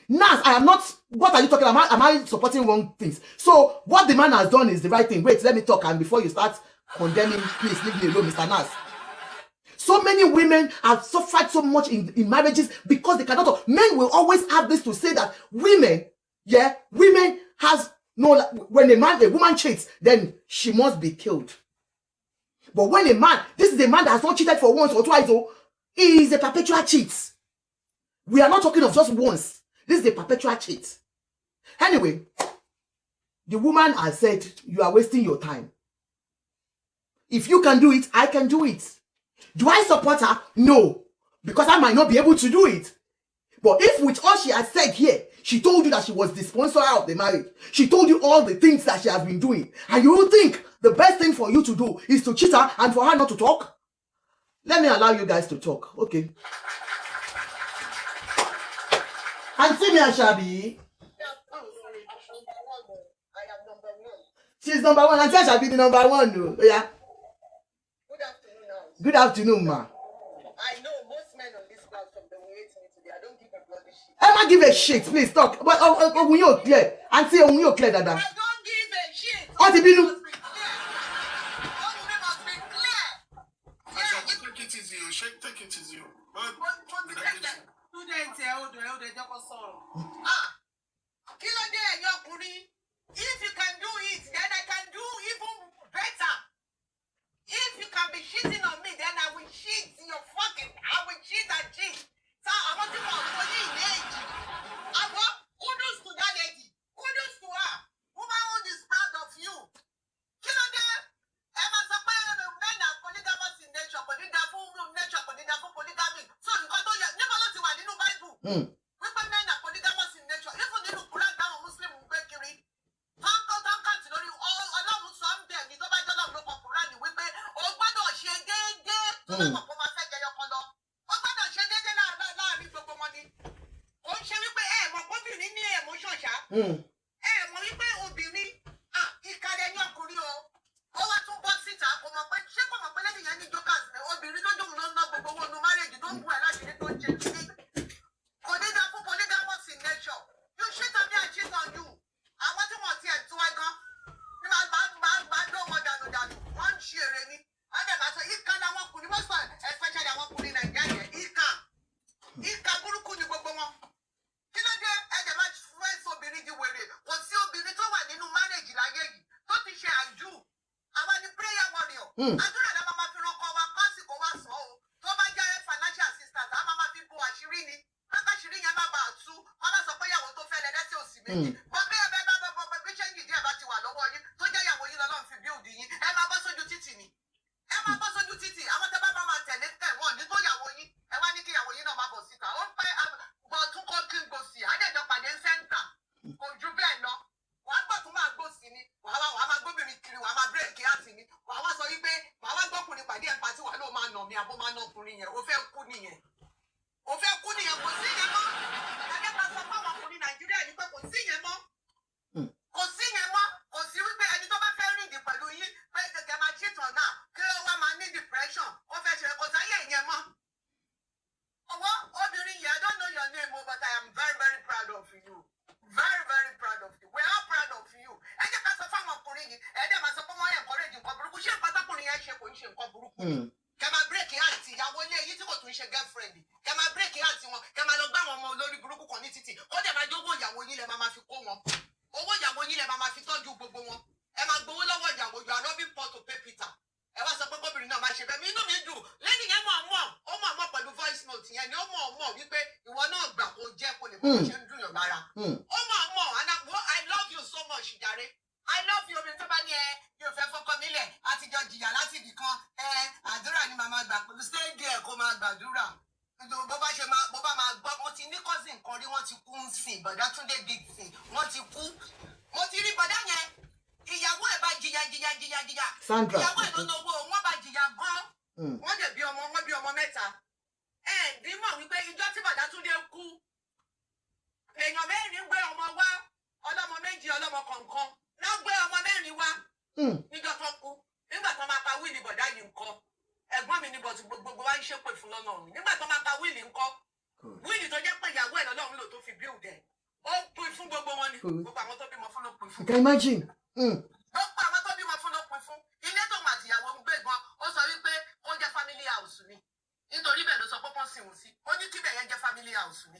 Nas, I am not, what are you talking about? Am I supporting wrong things? So, what the man has done is the right thing. Wait, let me talk, and before you start condemning, please leave me alone, Mr. Nas. So many women have suffered so much in marriages because they cannot talk. Men will always have this to say that women has no, when a woman cheats, then she must be killed. But when a man, this is a man that has not cheated for once or twice, so he is a perpetual cheat. We are not talking of just once. This is a perpetual cheat. Anyway, the woman has said, you are wasting your time. If you can do it, I can do it. Do I support her? No. Because I might not be able to do it. But if with all she has said here, she told you that she was the sponsor of the marriage. She told you all the things that she has been doing. And you think the best thing for you to do is to cheat her and for her not to talk? Let me allow you guys to talk. Okay. Auntie Mia Shabi. I am number one. She's number one. Auntie Shabi the number one. No. Yeah. Good afternoon, now. Good afternoon, ma. I know most men on this platform they will hate me today. I don't give a bloody shit. Emma, give a shit, please talk. But when you clear, Auntie, when you clear that. I don't give a shit. What the bill? Take it easy. If you can do it, then I can do even better. If you can be cheating on me, then I will cheat your fucking. I will cheat and cheat. So I want to know age. I want kudos to that lady. Kudos to her. Womanhood is proud of you. wípé men are polygamous in nature even nínú Quran táwọn Muslim ń gbé kiri táǹkàtì lórí Ọlọ́run sọ ń bẹ̀ ní tó bá jẹ́ Ọlọ́run ló kọ Quran wípé o gbọ́dọ̀ ṣe déédéé tó bá mọ̀ kó máa fẹ́ jẹyọ kan lọ o gbọ́dọ̀ ṣe déédéé láàrin gbogbo wọn ni kò ń ṣe wípé mọ̀ kóbìnrin ní emotion ṣá mọ̀ wípé obìnrin ìkàlẹ̀ ní ọkùnrin o ó wá tún bọ́ síta kò mọ̀ pé ṣé kò mọ̀ pé lẹ́yìn yẹn ní jokers rẹ̀ obìnrin tó dùn ló ń ná gbogbo owó nu marriage tó ń bu ẹ̀ láti ní tó ń ṣe kíní kò ní dá fún polygamous in nature you cheat on me I cheat on you àwọn tí wọ́n ti ẹ̀ tún ẹ gan ní máa dó wọn dànù wọ́n ń ṣe èrè ni ọ̀dẹ̀ máa sọ ìka làwọn ọkùnrin most especially àwọn ọkùnrin Nàìjíríà ìka burúkú ni gbogbo wọn kí ló dé ẹ̀jẹ̀ máa fẹ́ obìnrin di wèrè kò sí obìnrin tó wà nínú marriage láyé yìí tó ti ṣe àjù àwa ni prayer warrior àdúrà náà máa fi rọkọ wa kọ́sì kó wá sọ o tó bá jẹ́ financial assistance a máa fi bo àṣírí ni lákàṣírí yẹn má bàa tú wọn bá sọ pé ìyàwó tó fẹ́ lẹ́lẹ́sẹ̀ òsì méjì bọ́ bí ẹbẹ bá bí ṣẹ́ńgì díẹ̀ bá ti wà lọ́wọ́ yín tó jẹ́ ìyàwó yín lọ́lọ́run fi build yín ẹ máa bọ́ sójú títì ni ẹ máa bọ́ sójú títì àwọn tẹ́ bá máa tẹ̀lé tẹ̀wọ̀n ní tó ìyàwó yín ẹ wá ní kí ìyàwó yín náà má bọ̀ síta ó pẹ́ gbọ̀tún kó kí n gbòsì àjẹjọ pàdé sẹ́ńtà kò ju bẹ́ẹ̀ lọ wàá gbọ̀tún máa gbòsì ni wàá máa gbóbìnrin kiri wàá máa bírèkì àti ni wàá wá sọ wípé wàá wá gbọ́kùnrin pàdé ẹ̀ pàtí wàá ló máa nà mí àbó máa nà ọkùnrin yẹn ó fẹ́ kú nìyẹn kò sí yẹn mọ́ ẹ̀jẹ̀ bá sọ fáwọn ọkùnrin Nàìjíríà ní pé kò sí yẹn mọ́ kò sí wípé ẹni tó bá fẹ́ rìndì pẹ̀lú yín pé kẹ̀kẹ́ máa cheat náà kí ó wá máa ní depression ó fẹ́ ṣe kò sáyé ìyẹn mọ́ ọwọ́ obìnrin yẹn I don't know your name but I am very very proud of you very very proud of you we are proud of you ẹ̀jẹ̀ ká sọ fáwọn ọkùnrin yìí ẹ̀jẹ̀ máa sọ pé wọ́n yẹn encourage nǹkan burúkú ṣé nǹkan tọkùnrin yẹn ṣe kò ń ṣe nǹkan burúkú kẹ máa bírèkì àti ìyàwó ilé yìí tí kò tún ṣe girlfriend kẹ máa bírèkì àti wọn kẹ máa lọ gbá àwọn ọmọ olórí burúkú kan ní títì ó dẹ̀ máa jẹ́ owó ìyàwó yín lẹ máa fi kó wọn owó ìyàwó yín lẹ máa fi tọ́jú gbogbo wọn ẹ máa gbowó lọ́wọ́ ìyàwó you are robbing Paul to pay Peter ẹ wá sọ pé kóbìnrin náà máa ṣe bẹ́ẹ̀ mi inú mi dùn lẹ́yìn yẹn mọ̀ pẹ̀lú voice note yẹn ni ó mọ̀ wípé ìwọ náà gbà kó jẹ́ kó lè bó ṣe ń dùn yàn lára ó mọ̀ I love you so much jàre I love you obìnrin tó bá ní mi ò fẹ́ fọ́kọ nílẹ̀ àtijọ́ jìyà láti ibì kan àdúrà ni màmá gbà pẹ̀lú stay there kó máa gbàdúrà bó bá máa gbọ́ mo ti ní cousin kan rí wọ́n ti kú ń sìn bọ̀dá Túndé big sìn wọ́n ti kú mo ti rí bọ̀dá yẹn ìyàwó ẹ̀ bá jìyà Sandra ìyàwó ẹ̀ lọ́nà owó wọ́n bá jìyà gan wọ́n dẹ̀ bí ọmọ mẹ́ta bí mọ̀ wípé ìjọ tí bọ̀dá Túndé kú èèyàn mẹ́rin gbé ọmọ wá ọlọ́mọ méjì ọlọ́mọ kọ̀ọ̀kan náà gbé ọmọ mẹ́rin wá níjọ́ tó kú nígbà tó máa pa wíìlì bọ̀dá yìí ńkọ́ ẹ̀gbọ́n mi ní bọ̀tù gbogbo wa ń ṣépè fún lọ́nà òun nígbà tó máa pa wíìlì ńkọ́ wíìlì tó jẹ́ pé ìyàwó ẹ̀ lọ́lọ́run lò tó fi build ẹ̀ ó pín fún gbogbo wọn ni gbogbo àwọn tó bímọ fún ló pín fún. You can imagine. gbogbo àwọn tó bímọ fún ló pín fún ilé tóun àtìyàwó ń gbé gan ó sọ wípé kó jẹ́ family house ni nítorí bẹ́ẹ̀ ló sọ pé kó sìn wọ́n sí ó ní kíbẹ̀ yẹn jẹ́ family house ni.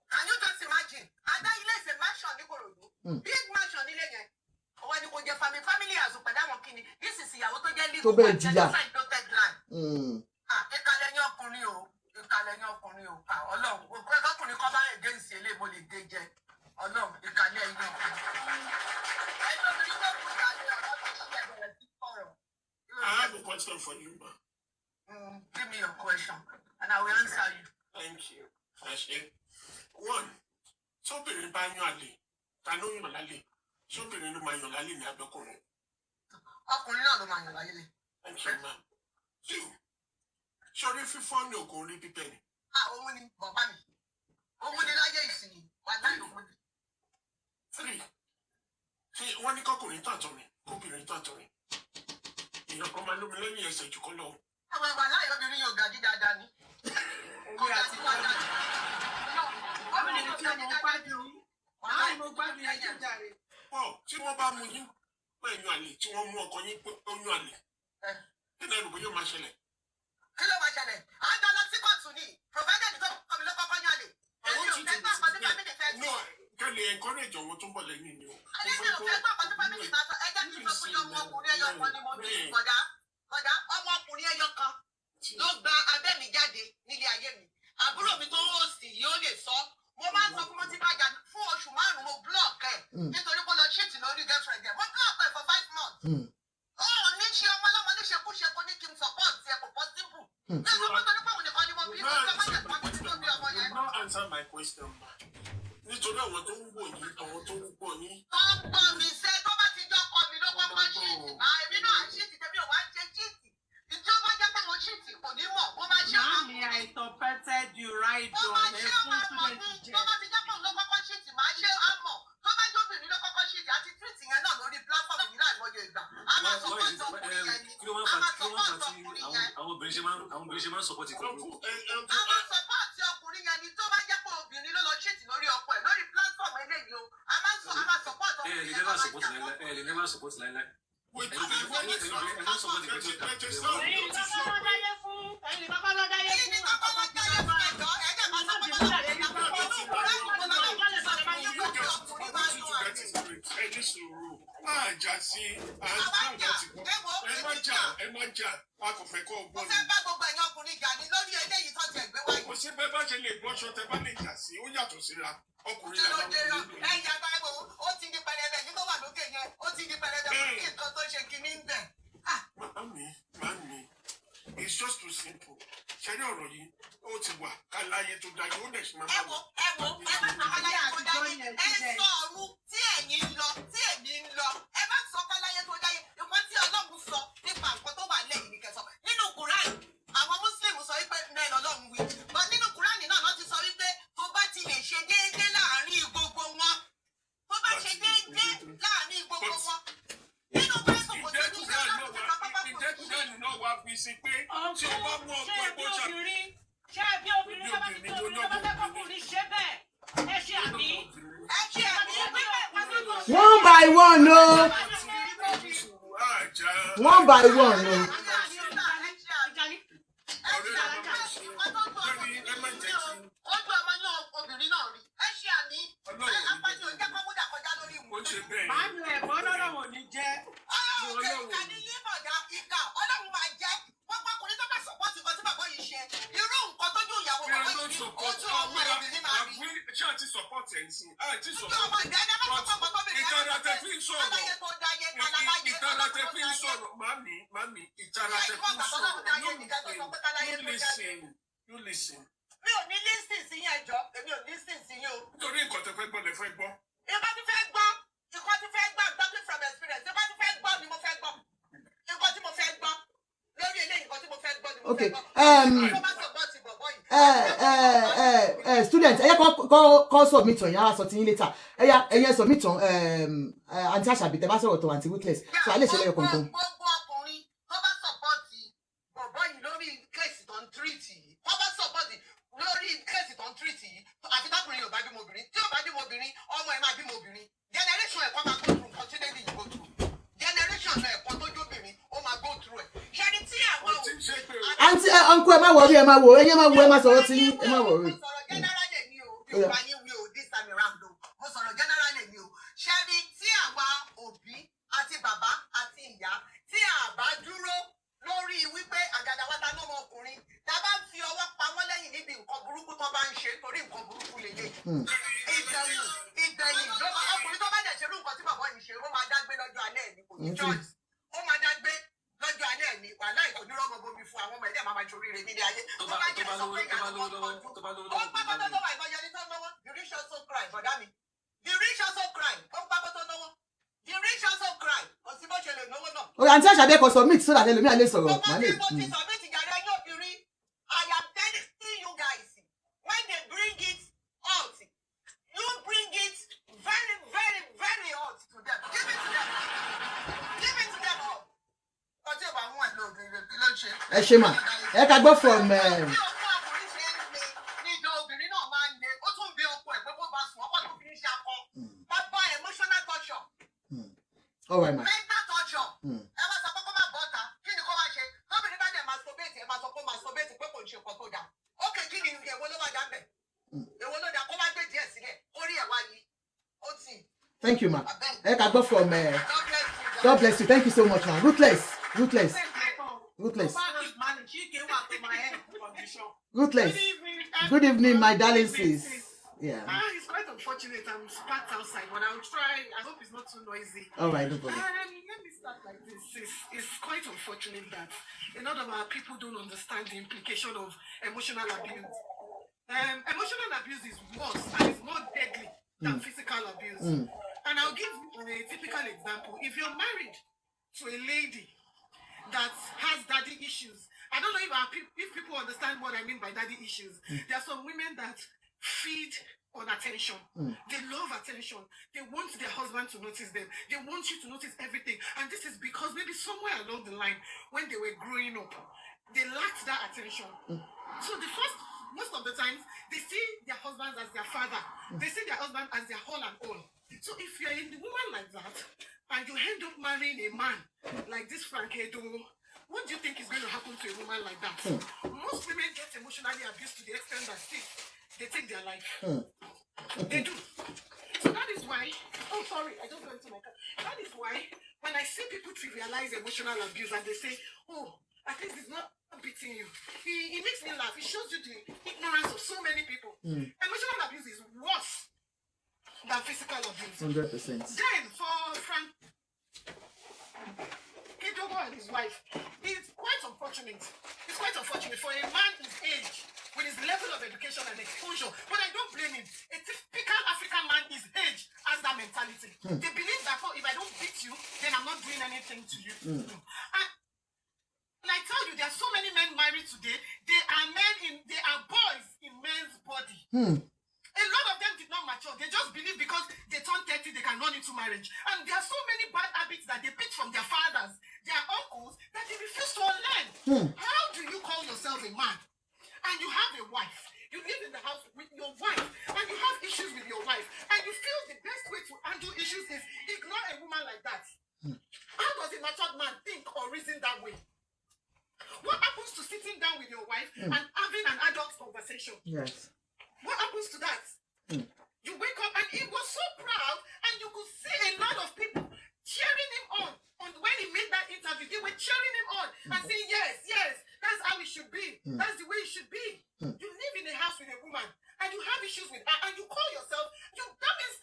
Can you just imagine adá ilé ìṣe mansion ní Kòròdú big mansion nílé yẹn ọwọ́ ni kò jẹ́ family house pẹ̀lú àwọn kìnnì this is ìyàwó tó jẹ́ legal and genocide dotted land. ìkàlẹ̀ yẹn ọkùnrin o ọlọ́run ọkùnrin kọ́ bá against ilé mo lè gé jẹ ọlọ́run ìkàlẹ̀ yẹn ọkùnrin. I have a question for you, ma. Give me your question and I will answer you. Thank you. One, sóbìnrin bá yàn àlè ta ló yàn lálẹ́ sóbìnrin ló máa yàn lálẹ́ ní abẹ́kùnrin. Ọkùnrin náà ló máa yàn láyé lé. Thank you, ma. Two, sọrí fífọ́ ní ògùn orí pípẹ́ ni. Òun ni bàbá mi òun ni láyé ìsìn wà láì òun ni. Three, ṣé wọ́n ní kọkùnrin tàtọ̀rìn kóbìnrin tàtọ̀rìn èèyàn kan máa lómi lẹ́yìn ẹsẹ̀ jù kọ́ lọ. Àwọn ìwà láì obìnrin yóò gàdí dáadáa ni. Òun àti wájà ni. Obìnrin yóò gàdí dáadáa ni. Wàhálà mo gbádùn ẹ̀jẹ̀ jàre. Pọ̀ tí wọ́n bá mú yín pẹ̀lú àlè tí wọ́n mú ọkọ yín pé ó yún àlè. Kí ni ẹrù bóyá máa ṣẹlẹ̀? Kí ló máa ṣẹlẹ̀? À ń lọ sí kóòtù ni. Provided tó kọ́ mi ló kọ́kọ́ yán àlè. Èmi ò fẹ́ gbà pọ̀ sí family fẹ́ sọ. Kẹ́lẹ̀ encourage ọmọ tó ń bọ̀ lẹ́yìn ni o. Èmi ò fẹ́ gbà pọ̀ sí family fẹ́ sọ. Ẹ jẹ́ kí n sọ fún yín ọmọkùnrin ẹyọ kan ni mo ní kọjá. Ọmọkùnrin ẹyọ kan ló gba abẹ́ mi jáde nílé ayé mi. Àbúrò mi tó hóòsì yìí ó lè sọ. Mo máa ń sọ fún mo ti bàjá fún oṣù 5 mo block ẹ̀ nítorí kó lọ ṣètì lórí girlfriend ẹ̀. Mo block ẹ̀ for 5 months. Ó ní ṣe ọmọ ọlọ́mọ níṣekúṣe kó ní kí n support ẹ̀ kò possible. Ní ìlú pé torí pé òun nìkan ni mo bí kó tó má jẹ̀ tó má bí tó bí ọmọ yẹn. answer my question. Nítorí àwọn tó ń wò yín, àwọn tó ń gbọ́ yín. Ọgbọ mi ṣe tó bá ti jọ ọkọ mi ló kọ́kọ́ ṣíìtì. Èmi náà ṣíìtì tèmi ò wá ṣe ṣíìtì. Ìjọba jẹ́ pé mo ṣíìtì kò ní mọ̀. Mo máa ṣe ọmọ mi. I interpreted you right Mo on. máa ṣe ọmọ mi. Tó bá ti jẹ́ pé òun ló kọ́kọ́ ṣíìtì, máa ṣe àmọ̀. Tó bá jẹ́ obìnrin ló kọ́kọ́ ṣíìtì, àti túwìtì yẹn náà lórí platform yìí láì mọye ìgbà. A máa sọ pé ọkùnrin yẹn ni. A máa sọ pé ọkùnrin yẹn. Àwọn obìnrin ṣe máa ń support ìkọ̀kọ̀. A máa sọ pé àti ọkùnrin yẹn ni tó bá jẹ́ pé obìnrin ló lọ ṣíìtì lórí ọkọ ẹ̀ lórí platform eléyìí o. A máa sọ pé ọkùnrin yẹn ló máa jà. never support láíláí. Wait, Ẹ̀yin máa ń support ìkọ̀kọ̀. Ẹ̀yin ni kọ́kọ́ lọ dáyé fún ẹ̀jọ̀. Ẹ̀jẹ̀ máa sọ pé ẹ má jà, a kò fẹ́ kọ́ mo ọgbọ́n fẹ́ bá gbogbo ẹ̀yin ọkùnrin jà ní lórí eléyìí tó ti ẹ̀gbẹ́ wáyé. kò sí bẹ́ẹ̀ bá ṣe lè gbọ́ṣọ tẹ bá lè jà sí, ó yàtọ̀ síra. Ọkùnrin Kí ló làwọn dé lọ? ọkùnrin. Ẹ̀yin àgbàgbọ́ ó ti di pẹlẹbẹ yìí tó wà lókè yẹn ó ti di pẹlẹbẹ kò sí nǹkan tó ṣe kinní ń bẹ̀. Mami, it's just too simple. Ṣẹ́rí ọ̀rọ̀ yìí, ó ti wà káláyé tó dáyé, ó dẹ̀ ṣe máa Ẹ wo ẹ má sọ káláyé tó dáyé ẹ sọ ọ̀run tí ẹ̀yin ń lọ tí èmi ń lọ ẹ má sọ káláyé tó dáyé nǹkan tí Ọlọ́run sọ nípa nǹkan tó wà lẹ́yìn ní kẹsàn. Nínú Kùránì àwọn Mùsùlùmí sọ wípé mẹ́rin Ọlọ́run wí. Bọ́ nínú Kùránì náà lọ́ ti sọ wípé tó bá ti lè ṣe déédéé láàárín gbogbo wọn. Tó bá ṣe déédéé láàárín gbogbo wọn. Nínú Bíbélì kò sí ní Ọlọ́run ti sọ pápá kò sí. ìdẹ́kùnrin náà wá fi sí pé tí o bá mú ọgbọ́n ẹ̀kọ́ ṣá. Ṣé bí obìnrin tó bá ti tó obìnrin tó bá fẹ́ kọkùnrin ṣe bẹ́ẹ̀? Ẹ ṣe àmì. Ẹ ṣe àmì One by one, no. One by one, no. Ojú ọmọ ní obìnrin náà rí. Ẹ ṣe àmì. Apájú ò jẹ́ kó múdà kọjá lórí ìwọ̀n. Máa ń lo ẹ̀fọ́ lọ́dọ̀ wò ní jẹ́. Ọlọ́run ìka ní yí bọ̀dá ìka Ọlọ́run máa jẹ́ gbogbo ọkùnrin tó bá sọ̀pọ̀tì kan tí bàbá yìí ṣe irú nǹkan tójú ìyàwó bàbá yìí ní ojú ọmọ ìbìnrin máa rí. Ṣé àti support ẹ̀ ń sìn? Àti Ojú support. ọmọ ìbìnrin ẹ̀ máa sọ̀pọ̀ tó bìnrin Ìtara tẹ fi ń sọ̀rọ̀. aláyé tó dáyé aláyé Ìtara tẹ fi ń sọ̀rọ̀. Mami, ìtara tẹ fi ń sọ̀rọ̀. You listen. Mi ò ní lísìn sí yín ẹjọ́, èmi ò lísìn sí yín o. Nítorí nǹkan tẹ fẹ́ gbọ́ lẹ fẹ́ gbọ́. Ìkọ́ tí fẹ́ gbọ́, I'm talking from experience. Ìkọ́ tí fẹ́ gbọ́ ni mo fẹ́ gbọ́. Ìkọ́ tí mo fẹ́ gbọ́ lórí eléyìí nǹkan tí mo fẹ́ gbọ́ ni mo fẹ́ gbọ́. Mo máa sọ̀gbọ́ ti bọ̀bọ̀ yìí. Student, ẹ yẹ kọ́ submit on yàrá sọ ti yín later. Ẹyẹ submit on Aunty Asabi tẹ bá sọ̀rọ̀ tó Aunty Weakness. So a lè ṣe lẹ́yọ̀ kankan. Gbogbo ọkùnrin tó bá sọ̀pọ̀tì bọ̀bọ̀ yìí lórí kéèsì tó ń tírìtì yìí. Tó bá sọ̀pọ̀tì lórí kéèsì tó ń tírìtì yìí. Àfi tọkùnrin yóò bá bímọ obìnrin. Tí yóò bá bímọ obìnrin, ọmọ ẹ̀ máa bímọ obìnrin. Generation ẹ̀kọ́ máa go through nǹkan tí lady yìí go through. Generation ẹ̀kọ́ tó jóbìnrin, ó máa go through ẹ̀. Ṣé ni tí àwọn Aunty uncle ẹ má worry ẹ má wo ẹyẹ má wo ẹ má sọ̀rọ̀ tí yín ẹ má worry. Mo sọ̀rọ̀ generally ni o, Yorùbá yín wí o, this time around o. Mo sọ̀rọ̀ generally ni o. Ṣé ni tí àwa òbí àti bàbá àti ìyá tí a bá dúró lórí wípé àgàdà wa ta lọ́mọ ọkùnrin tá a bá ń fi ọwọ́ pa wọ́n lẹ́yìn níbi nǹkan burúkú tó bá ń ṣe torí nǹkan burúkú lélẹ̀. Ìgbẹ̀yìn ló máa ọkùnrin tó bá dẹ̀ ṣerú nǹkan tí bàbá yìí ṣe ó máa dágbé lọ́jọ́ alẹ́ ẹ̀ ní kò ní choice. Ó máa dágbé lọ́jọ́ alẹ́ ẹ̀ ní wàhálà ìkòdúró ọmọ bomi fún àwọn ọmọ ẹ̀dẹ̀ máa máa ṣoríire nílé ayé. Ó bá jẹ́ sọ pé ìyá ló ó ń pápá tó lọ́wọ́ ìbọn yẹn tó lọ́wọ́ the rich also cry bọ̀dá mi. The rich also cry ó ń pápá tó lọ́wọ́. The rich also cry kò sí bó ṣe lè náwó náà. Oya Aunty Asabi kò submit so that ẹlòmíà lè sọ̀rọ̀. I am telling you guys, when they bring it out, you bring it very, very, very hot to them. Give it to them. Give it to them all. Ẹ ṣe mà ẹ ká gbọ́ from. Emotional torture. All right ma. Mental torture. Ẹ máa sọ pé kó máa bọ́ta, kí ni kó máa ṣe? Lóbìnrin bá dẹ̀ masturbate, ẹ máa sọ pé masturbate pé kò ń ṣe nǹkan tó dáa. Ókè kí ni èwo ló wá dá bẹ̀? Èwo ló dá kó má gbé díẹ̀ sílẹ̀, orí ẹ̀ wá yí. Ó tì. Thank you ma. Ẹ ká gbọ́ from. God bless you. Thank you so much ma. Ruthless. Ruthless. Good evening my darling sis. Yeah. It's quite unfortunate. I'm packed outside, but I'll try. I hope it's not too noisy. All right, no problem. Let me start like this. It's quite unfortunate that a lot of our people don't understand the implication of emotional abuse. Emotional abuse is worse and is more deadly than physical abuse. And I'll give a typical example. If you're married to a lady that has daddy issues, I don't know if people understand what I mean by daddy issues. There are some women that feed on attention. They love attention. They want their husband to notice them. They want you to notice everything. And this is because maybe somewhere along the line, when they were growing up, they lacked that attention. So most of the times, they see their husbands as their father. They see their husband as their all and all. So if you're a woman like that, and you end up marrying a man like this Frank Edoho, what do you think is going to happen to a woman like that? Most women get emotionally abused to the extent that they take their life. They do. So that is why, oh sorry, I just went to my car. That is why when I see people trivialize emotional abuse and they say, oh, at least it's not beating you. It makes me laugh. It shows you the ignorance of so many people. Emotional abuse is worse than physical abuse. 100%. Then for Frank Edoho and his wife, it's quite unfortunate. It's quite unfortunate for a man his age, with his level of education and exposure. But I don't blame him. A typical African man his age has that mentality. They believe that, oh, if I don't beat you, then I'm not doing anything to you. And I tell you, there are so many men married today. They are boys in men's body. A lot of them did not mature. They just believe because they turn 30, they can run into marriage. And there are so many bad habits that they pick from their fathers, their uncles, that they refuse to unlearn. How do you call yourself a man and you have a wife? You live in the house with your wife and you have issues with your wife, and you feel the best way to handle issues is ignore a woman like that. How does a matured man think or reason that way? What happens to sitting down with your wife and having an adult conversation? Yes. What happens to that? You wake up and he was so proud, and you could see a lot of people cheering him on when he made that interview. They were cheering him on and saying, yes, that's how it should be. That's the way it should be. You live in a house with a woman and you have issues with her, and you call yourself, that means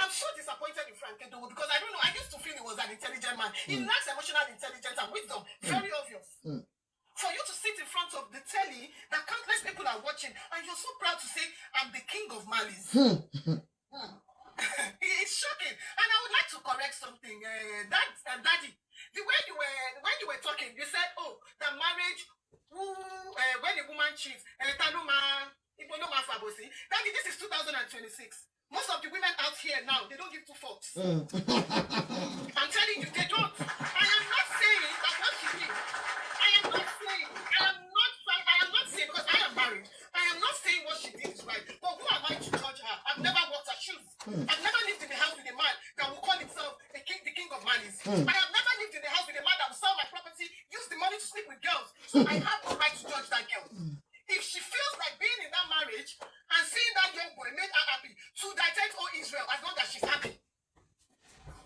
I'm so disappointed in Frank Edoho, because I don't know, I used to feel he was an intelligent man. He lacks emotional intelligence and wisdom. Very obvious. For you to sit in front of the telly that countless people are watching, and you're so proud to say, I'm the king of malice. It's shocking. And I would like to correct something. Daddy, when you were talking, you said, oh, the marriage, when a woman cheats, Daddy, this is 2026. Most of the women out here now, they don't give two fucks. I'm telling you, they don't. I am not saying that what she did. I am not saying, because I am married, I am not saying what she did is right. But who am I to judge her? I've never walked her shoes. I've never lived in the house with a man that will call himself the king of malice. I have never lived in the house with a man that will sell my property, use the money to sleep with girls. So I have no right to judge that girl. If she feels like being in that marriage and seeing that young boy made her happy, to digest all Israel as long as she's happy.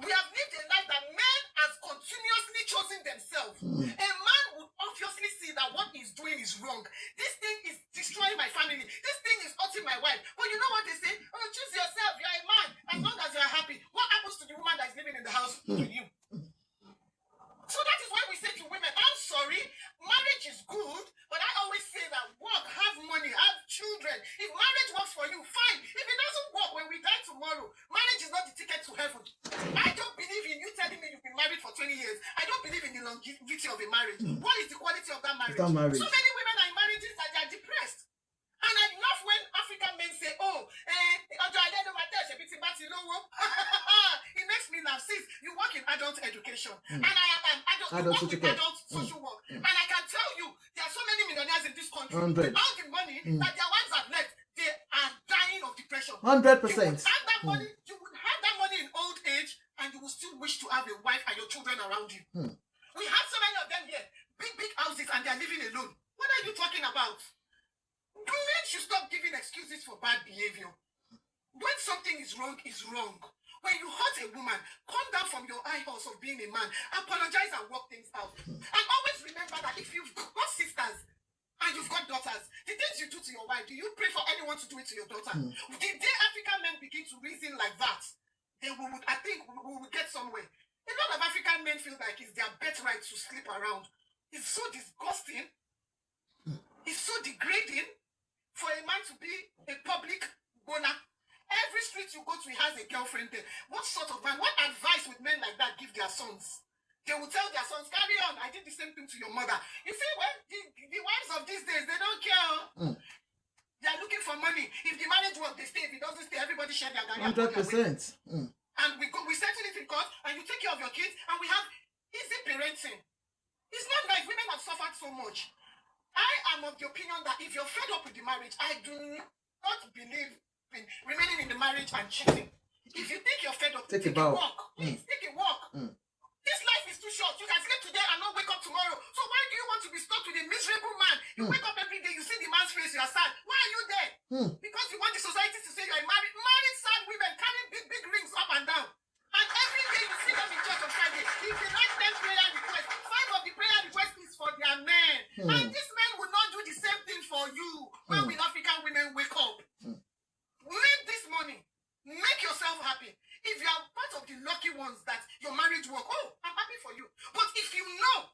We have lived a life that men has continuously chosen themselves. A man would obviously see that what he's doing is wrong. This thing is destroying my family. This thing is hurting my wife. But you know what they say? Oh, choose yourself. You're a man. As long as you're happy. What happens to the woman that is living in the house to you? So that is why we say to women, I'm sorry, marriage is good, but I always say that work, have money, have children. If marriage works for you, fine. If it doesn't work, when we die tomorrow, marriage is not the ticket to heaven. I don't believe in you telling me you've been married for 20 years. I don't believe in the longevity of a marriage. What is the quality of that marriage? So many women are in marriages that they are depressed. And I love when African men say, oh, it makes me laugh. Sis, you work in adult education. And I am adult social work. And I can tell you, there are so many millionaires in this country. With all the money that their wives have left, they are dying of depression. 100%. You would have that money in old age, and you will still wish to have a wife and your children around you. We have so many of them here. Big houses, and they are living alone. What are you talking about? Men should stop giving excuses for bad behavior. When something is wrong, is wrong. When you hurt a woman, come down from your high horse of being a man, apologize and work things out. And always remember that if you've got sisters and you've got daughters, the things you do to your wife, do you pray for anyone to do it to your daughter? The day African men begin to reason like that, then I think we will get somewhere. A lot of African men feel like it's their birthright to sleep around. It's so disgusting. It's so degrading. for a man to be a public boner. Every street you go to, he has a girlfriend there. What sort of man, what advice would men like that give their sons? They will tell their sons, carry on. I did the same thing to your mother. You see, well, the wives of these days, they don't care. They are looking for money. If the marriage work, they stay. If it doesn't stay, everybody share their garden. 100%. And we settle it in court, and you take care of your kids, and we have easy parenting. It's not nice. Women have suffered so much. I am of the opinion that if you're fed up with the marriage, I do not believe in remaining in the marriage and cheating. If you think you're fed up, take a walk. Please, take a walk. This life is too short. You can sleep today and not wake up tomorrow. So why do you want to be stuck with a miserable man? You wake up every day, you see the man's face, you are sad. Why are you there? Because you want the society to say you're a married sad women carrying big rings up and down. And every day you see them in church on Friday. If they write 10 prayer requests, 5 of the prayer requests is for their men. And these men will not do the same thing for you. When will African women wake up? Make this money. Make yourself happy. If you are part of the lucky ones that your marriage work, oh, I'm happy for you. But if you know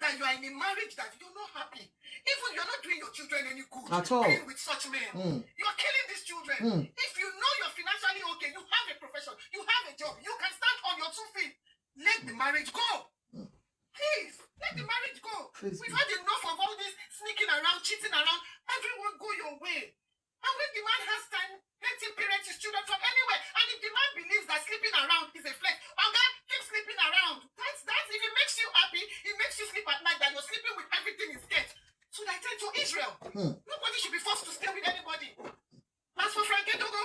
that you are in a marriage that you're not happy, even you're not doing your children any good at all, being with such men, you're killing these children. If you know you're financially okay, you have a profession, you have a job, you can stand on your 2 feet, let the marriage go. Please, let the marriage go. We've had enough of all this sneaking around, cheating around. Everyone go your way. And when the man has time, let him parent his children from anywhere. And if the man believes that sleeping around is a flex, okay, keep sleeping around. That's if it makes you happy, it makes you sleep at night, that you're sleeping with everything in skirt. So I tell to Israel, nobody should be forced to stay with anybody. As for Frank Edoho,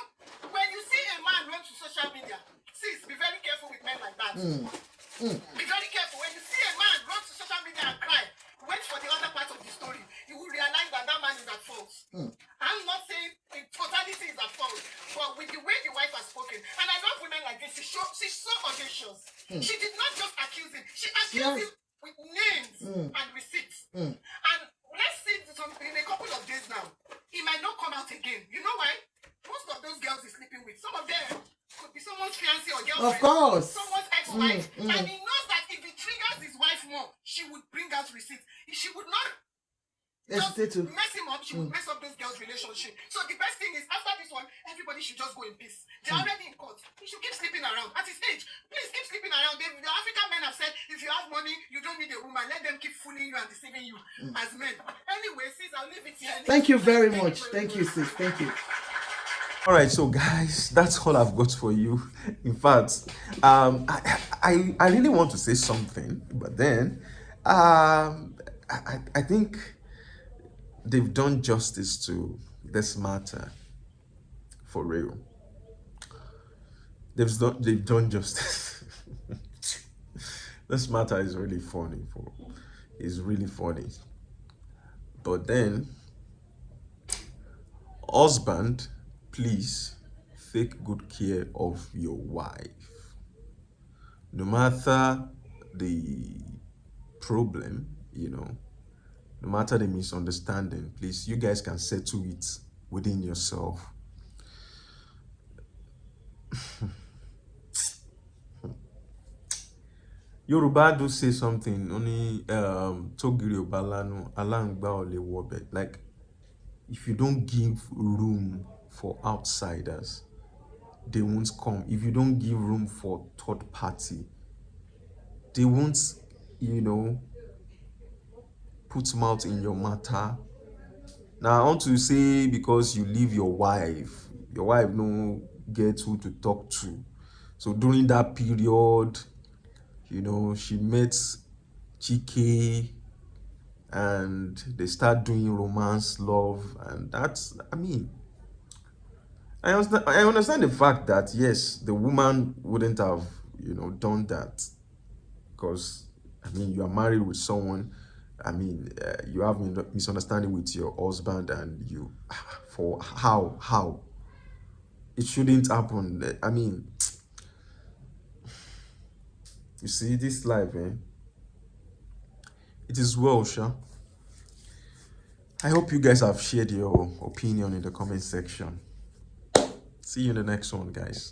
when you see a man run to social media, sis, be very careful with men like that. Be very careful. When you see a man run to social media and cry, wait for the other part of the story. You will realize that that man is at fault. I'm not saying in totality is at fault, but with the way the wife has spoken, and I love women like this, she's so audacious. She did not just accuse him, she accused him with names and receipts. And let's see something in a couple of days now. He might not come out again. You know why? Most of those girls he's sleeping with, some of them could be someone's fiancé or girlfriend, of course, someone's ex-wife, and he knows that if he triggers his wife more, she would bring out receipts. She would not just mess him up, she would mess up those girls' relationship. So the best thing is, after this one, everybody should just go in peace. They're already in court. He should keep sleeping around. At his age, please keep sleeping around. The African men have said, if you have money, you don't need a woman. Let them keep fooling you and deceiving you as men. Anyway, sis, I'll leave it here. Thank you very much. Thank you, sis. Thank you. All right, so guys, that's all I've got for you. In fact, I really want to say something, but then I think they've done justice to this matter for real. They've done justice. This matter is really funny. It's really funny. But then, husband, please take good care of your wife. No matter the problem, no matter the misunderstanding, please, you guys can settle it within yourself. Yoruba do say something, only Togiri Obalanu, Alangba Ole Wobe. Like, if you don't give room for outsiders, they won't come. If you don't give room for third party, they won't, put mouth in your matter. Now, I want to say, because you leave your wife no get who to talk to. So during that period, she met Chike and they start doing romance, love, and that's, I understand the fact that, yes, the woman wouldn't have, done that, because, you are married with someone, you have misunderstanding with your husband, and for how? It shouldn't happen. You see, this life, it is well, sure. I hope you guys have shared your opinion in the comment section. See you in the next one, guys.